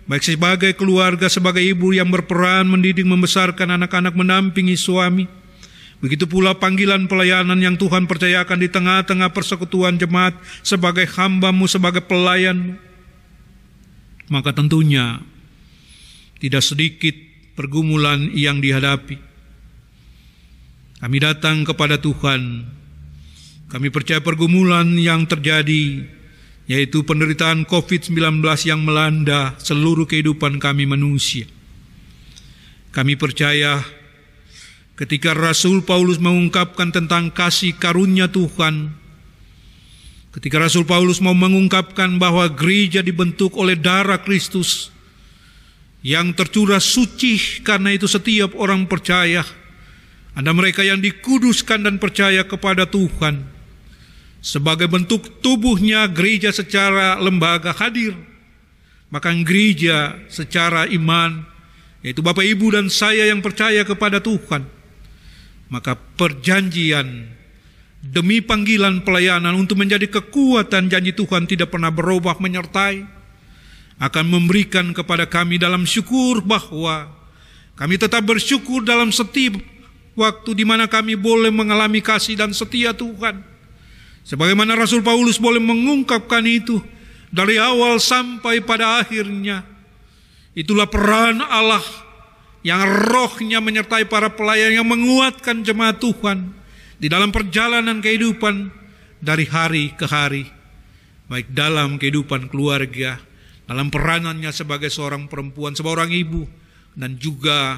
baik sebagai keluarga, sebagai ibu yang berperan mendidik, membesarkan anak-anak, mendampingi suami. Begitu pula panggilan pelayanan yang Tuhan percayakan di tengah-tengah persekutuan jemaat sebagai hamba-Mu, sebagai pelayan-Mu. Maka tentunya tidak sedikit pergumulan yang dihadapi. Kami datang kepada Tuhan. Kami percaya pergumulan yang terjadi, yaitu penderitaan COVID-19 yang melanda seluruh kehidupan kami manusia. Kami percaya ketika Rasul Paulus mengungkapkan tentang kasih karunia Tuhan, ketika Rasul Paulus mau mengungkapkan bahwa gereja dibentuk oleh darah Kristus yang tercurah suci, karena itu setiap orang percaya, ada mereka yang dikuduskan dan percaya kepada Tuhan. Sebagai bentuk tubuhnya gereja secara lembaga hadir, maka gereja secara iman, yaitu Bapak Ibu dan saya yang percaya kepada Tuhan, maka perjanjian demi panggilan pelayanan untuk menjadi kekuatan janji Tuhan tidak pernah berubah menyertai, akan memberikan kepada kami dalam syukur bahwa kami tetap bersyukur dalam setiap waktu di mana kami boleh mengalami kasih dan setia Tuhan. Sebagaimana Rasul Paulus boleh mengungkapkan itu dari awal sampai pada akhirnya. Itulah peran Allah yang rohnya menyertai para pelayan yang menguatkan jemaat Tuhan di dalam perjalanan kehidupan dari hari ke hari, baik dalam kehidupan keluarga, dalam peranannya sebagai seorang perempuan, seorang ibu, dan juga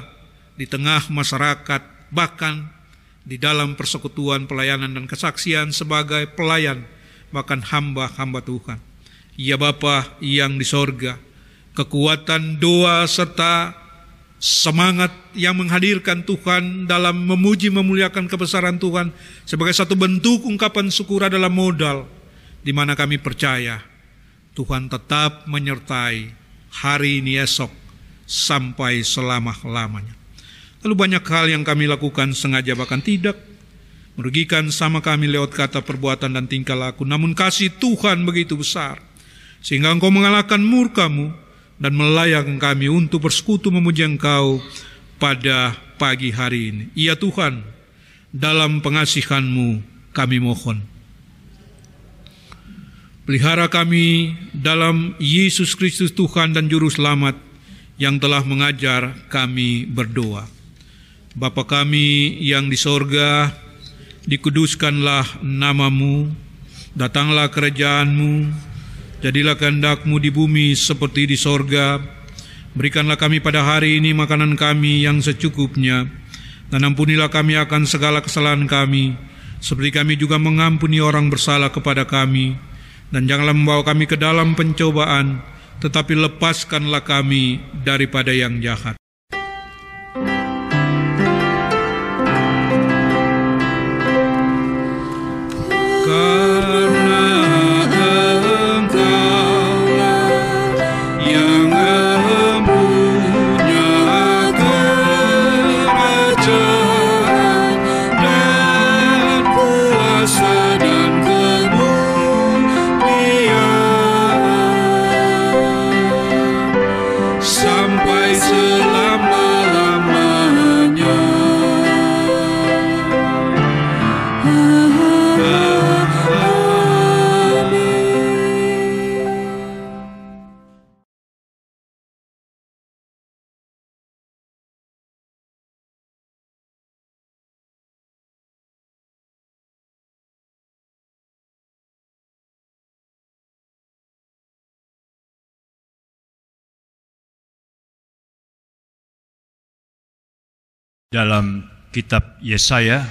di tengah masyarakat, bahkan di dalam persekutuan pelayanan dan kesaksian sebagai pelayan, bahkan hamba-hamba Tuhan. Ya Bapa yang di sorga, kekuatan doa serta semangat yang menghadirkan Tuhan dalam memuji memuliakan kebesaran Tuhan sebagai satu bentuk ungkapan syukur adalah modal di mana kami percaya Tuhan tetap menyertai hari ini esok sampai selama-lamanya. Lalu banyak hal yang kami lakukan sengaja bahkan tidak merugikan sama kami lewat kata, perbuatan, dan tingkah laku. Namun kasih Tuhan begitu besar, sehingga Engkau mengalahkan murka-Mu dan melayakkan kami untuk bersekutu memuji Engkau pada pagi hari ini. Ya Tuhan, dalam pengasihan-Mu kami mohon. Pelihara kami dalam Yesus Kristus Tuhan dan Juru Selamat yang telah mengajar kami berdoa. Bapa kami yang di sorga, dikuduskanlah nama-Mu, datanglah kerajaan-Mu, jadilah kehendak-Mu di bumi seperti di sorga. Berikanlah kami pada hari ini makanan kami yang secukupnya, dan ampunilah kami akan segala kesalahan kami, seperti kami juga mengampuni orang bersalah kepada kami. Dan janganlah membawa kami ke dalam pencobaan, tetapi lepaskanlah kami daripada yang jahat. Dalam kitab Yesaya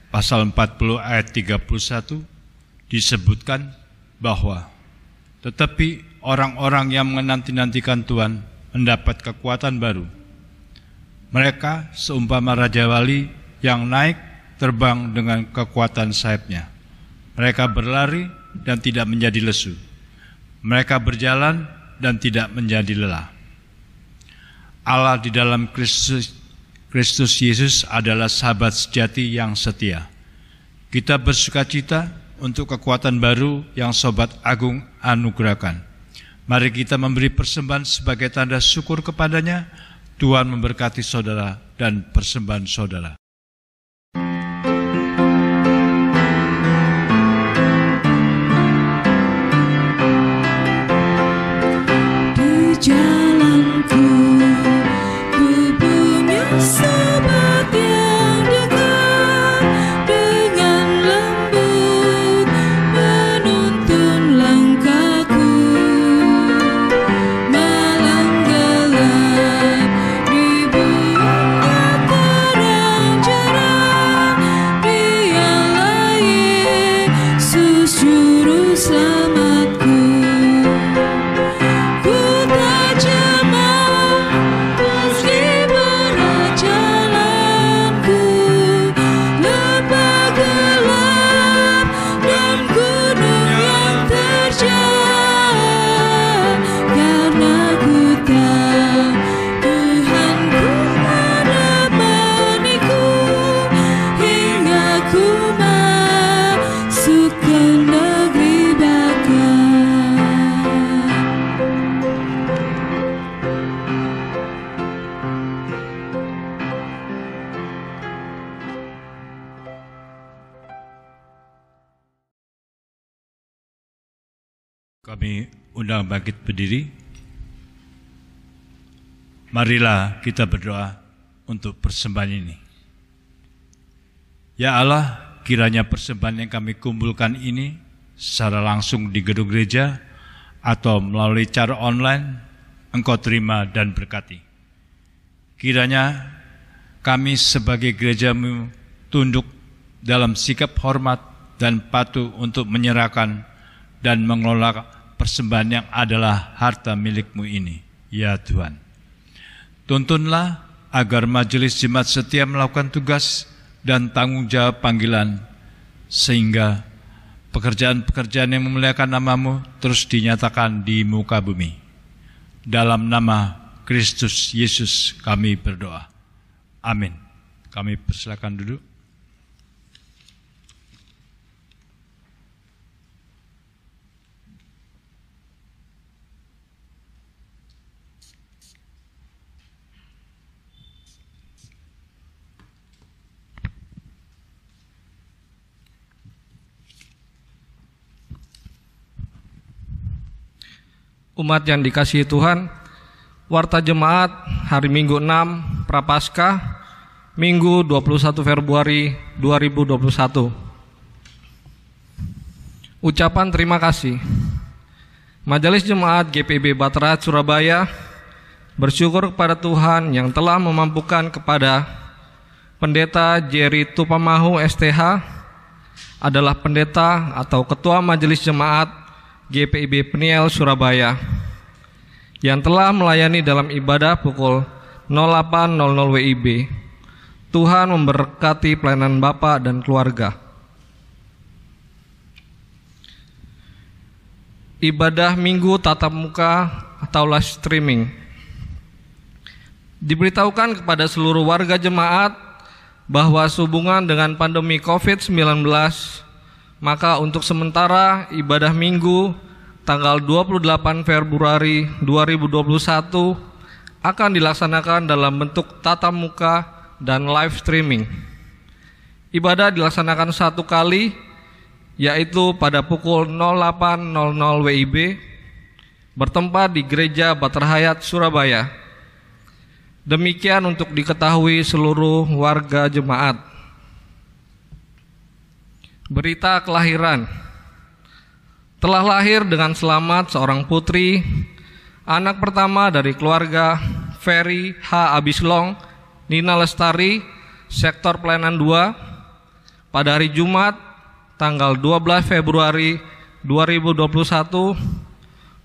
pasal 40 ayat 31 disebutkan bahwa tetapi orang-orang yang menanti-nantikan Tuhan mendapat kekuatan baru. Mereka seumpama raja wali yang naik terbang dengan kekuatan sayapnya. Mereka berlari dan tidak menjadi lesu. Mereka berjalan dan tidak menjadi lelah. Allah di dalam Kristus Yesus adalah sahabat sejati yang setia. Kita bersukacita untuk kekuatan baru yang Sobat Agung anugerahkan. Mari kita memberi persembahan sebagai tanda syukur kepadanya. Tuhan memberkati saudara dan persembahan saudara. Di jalanku Sobat yang dekat, dengan lembut menuntun langkahku. Malam gelap dibuatnya terang cerah. Dialah Yesus Juru Selamatku. Ku tak cemas meski berat jalanku, lembah gelap dan gunung yang terjal, karena ku tahu Tuhanku menemaniku hingga ku masuk ke negeri bakar. Kami undang bangkit berdiri. Marilah kita berdoa untuk persembahan ini. Ya Allah, kiranya persembahan yang kami kumpulkan ini secara langsung di gedung gereja atau melalui cara online, Engkau terima dan berkati. Kiranya kami sebagai gereja-Mu tunduk dalam sikap hormat dan patuh untuk menyerahkan dan mengelola persembahan yang adalah harta milik-Mu ini, ya Tuhan. Tuntunlah agar majelis jemaat setia melakukan tugas dan tanggung jawab panggilan, sehingga pekerjaan-pekerjaan yang memuliakan nama-Mu terus dinyatakan di muka bumi. Dalam nama Kristus Yesus kami berdoa. Amin. Kami persilakan duduk. Umat yang dikasihi Tuhan, Warta Jemaat hari Minggu 6 Prapaskah, Minggu 21 Februari 2021. Ucapan terima kasih. Majelis Jemaat GPIB Batrat Surabaya bersyukur kepada Tuhan yang telah memampukan kepada Pendeta Jerry Tupamahu STH adalah pendeta atau Ketua Majelis Jemaat GPIB Peniel Surabaya yang telah melayani dalam ibadah pukul 08.00 WIB. Tuhan memberkati pelayanan Bapak dan keluarga. Ibadah Minggu tatap muka atau live streaming. Diberitahukan kepada seluruh warga jemaat bahwa sehubungan dengan pandemi COVID-19, maka untuk sementara ibadah Minggu tanggal 28 Februari 2021 akan dilaksanakan dalam bentuk tatap muka dan live streaming. Ibadah dilaksanakan satu kali, yaitu pada pukul 08.00 WIB bertempat di Gereja Baterhayat Surabaya. Demikian untuk diketahui seluruh warga jemaat. Berita kelahiran. Telah lahir dengan selamat seorang putri, anak pertama dari keluarga Ferry H. Abislong, Nina Lestari, Sektor Pelayanan 2, pada hari Jumat, tanggal 12 Februari 2021,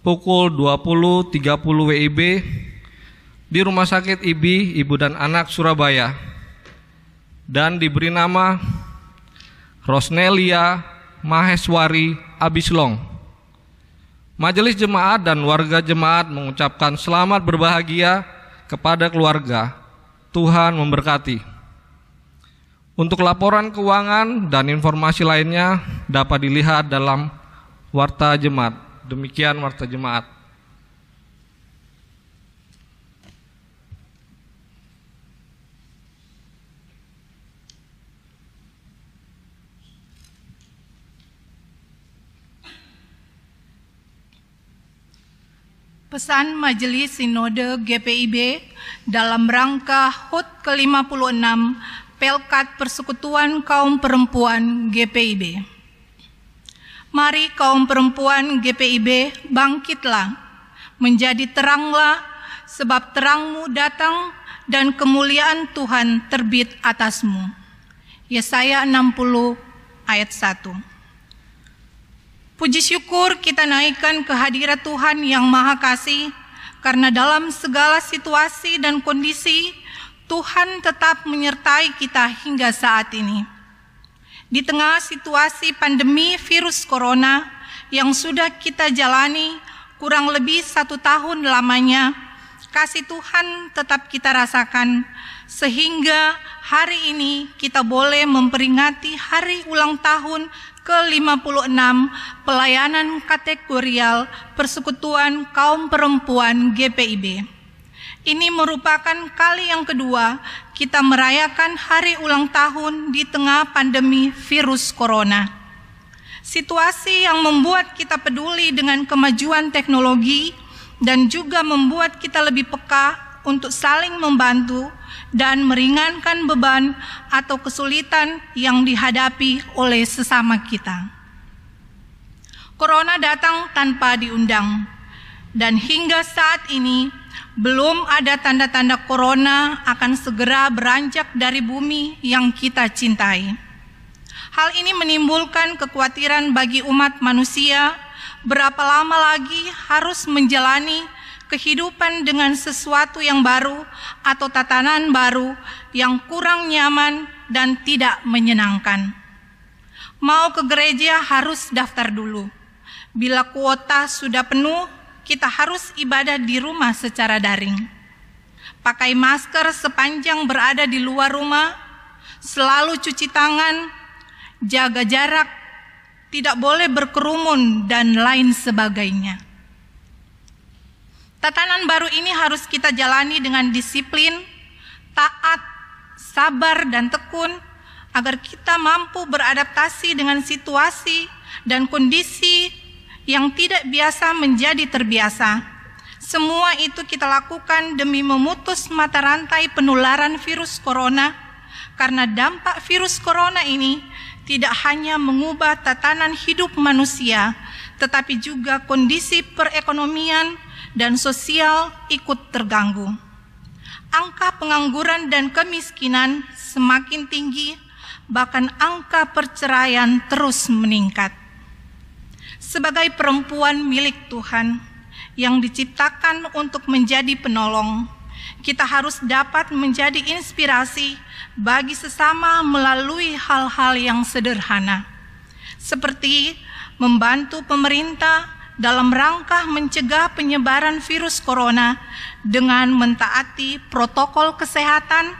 pukul 20.30 WIB, di Rumah Sakit IBI Ibu dan Anak Surabaya, dan diberi nama Rosnelia Maheswari Abislong. Majelis Jemaat dan warga jemaat mengucapkan selamat berbahagia kepada keluarga. Tuhan memberkati. Untuk laporan keuangan dan informasi lainnya dapat dilihat dalam Warta Jemaat. Demikian Warta Jemaat. Pesan Majelis Sinode GPIB dalam rangka HUT ke-56 Pelkat Persekutuan Kaum Perempuan GPIB. Mari kaum perempuan GPIB bangkitlah, menjadi teranglah, sebab terangmu datang dan kemuliaan Tuhan terbit atasmu. Yesaya 60 ayat 1. Puji syukur kita naikkan ke hadirat Tuhan yang Maha Kasih, karena dalam segala situasi dan kondisi, Tuhan tetap menyertai kita hingga saat ini. Di tengah situasi pandemi virus corona yang sudah kita jalani kurang lebih 1 tahun lamanya, kasih Tuhan tetap kita rasakan, sehingga hari ini kita boleh memperingati hari ulang tahun ke-56 pelayanan kategorial Persekutuan Kaum Perempuan GPIB. Ini merupakan kali yang kedua kita merayakan hari ulang tahun di tengah pandemi virus corona. Situasi yang membuat kita peduli dengan kemajuan teknologi dan juga membuat kita lebih peka untuk saling membantu dan meringankan beban atau kesulitan yang dihadapi oleh sesama kita. Corona datang tanpa diundang, dan hingga saat ini belum ada tanda-tanda corona akan segera beranjak dari bumi yang kita cintai. Hal ini menimbulkan kekhawatiran bagi umat manusia, berapa lama lagi harus menjalani kehidupan dengan sesuatu yang baru atau tatanan baru yang kurang nyaman dan tidak menyenangkan. Mau ke gereja harus daftar dulu. Bila kuota sudah penuh, kita harus ibadah di rumah secara daring. Pakai masker sepanjang berada di luar rumah, selalu cuci tangan, jaga jarak, tidak boleh berkerumun, dan lain sebagainya. Tatanan baru ini harus kita jalani dengan disiplin, taat, sabar, dan tekun, agar kita mampu beradaptasi dengan situasi dan kondisi yang tidak biasa menjadi terbiasa. Semua itu kita lakukan demi memutus mata rantai penularan virus corona, karena dampak virus corona ini tidak hanya mengubah tatanan hidup manusia, tetapi juga kondisi perekonomian dan sosial ikut terganggu. Angka pengangguran dan kemiskinan semakin tinggi, bahkan angka perceraian terus meningkat. Sebagai perempuan milik Tuhan yang diciptakan untuk menjadi penolong, kita harus dapat menjadi inspirasi bagi sesama melalui hal-hal yang sederhana, seperti membantu pemerintah dalam rangka mencegah penyebaran virus corona dengan mentaati protokol kesehatan,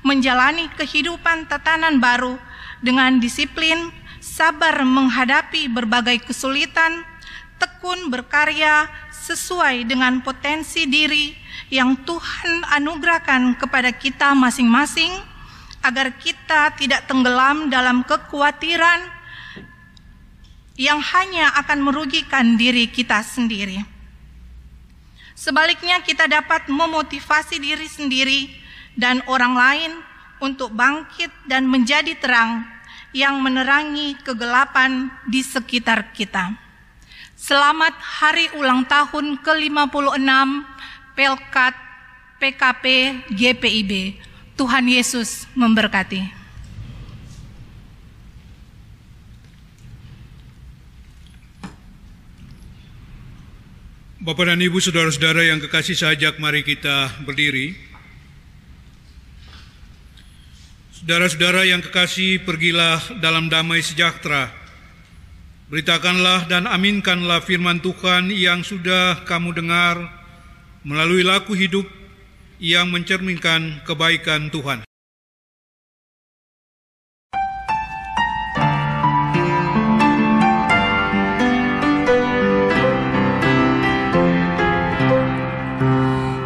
menjalani kehidupan tatanan baru dengan disiplin, sabar menghadapi berbagai kesulitan, tekun berkarya sesuai dengan potensi diri yang Tuhan anugerahkan kepada kita masing-masing, agar kita tidak tenggelam dalam kekhawatiran yang hanya akan merugikan diri kita sendiri. Sebaliknya, kita dapat memotivasi diri sendiri dan orang lain untuk bangkit dan menjadi terang yang menerangi kegelapan di sekitar kita. Selamat Hari Ulang Tahun ke-56 Pelkat PKP GPIB. Tuhan Yesus memberkati. Bapak dan Ibu, saudara-saudara yang kekasih, saya ajak mari kita berdiri. Saudara-saudara yang kekasih, pergilah dalam damai sejahtera. Beritakanlah dan aminkanlah firman Tuhan yang sudah kamu dengar melalui laku hidup yang mencerminkan kebaikan Tuhan.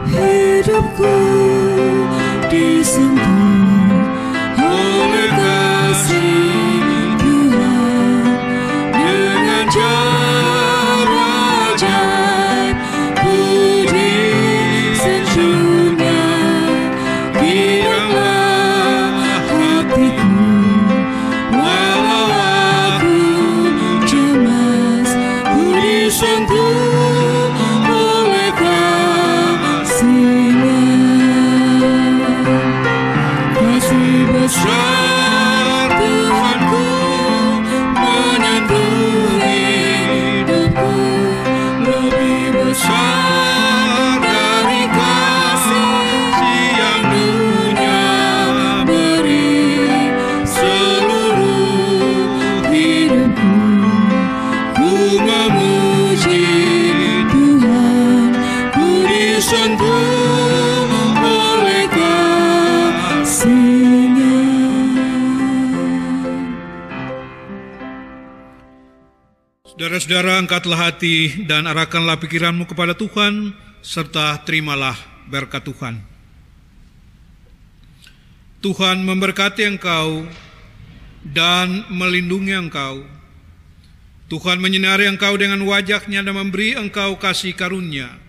Hidupku disentuh oleh kasih Tuhan, dengan cara ajaib budi senyumnya di dalam hatiku. Walau aku cemas, ku disentuh oleh kasih-Nya. Kasih besar Tuhanku menyentuh hidupku, lebih besar dari kasih yang dunia beri. Seluruh hidupku ku memuji Tuhan, ku disentuh oleh kasih-Nya. Saudara-saudara, angkatlah hati dan arahkanlah pikiranmu kepada Tuhan, serta terimalah berkat Tuhan. Tuhan memberkati engkau dan melindungi engkau. Tuhan menyinari engkau dengan wajah-Nya dan memberi engkau kasih karunia.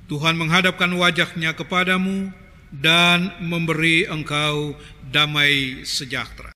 Tuhan menghadapkan wajah-Nya kepadamu dan memberi engkau damai sejahtera.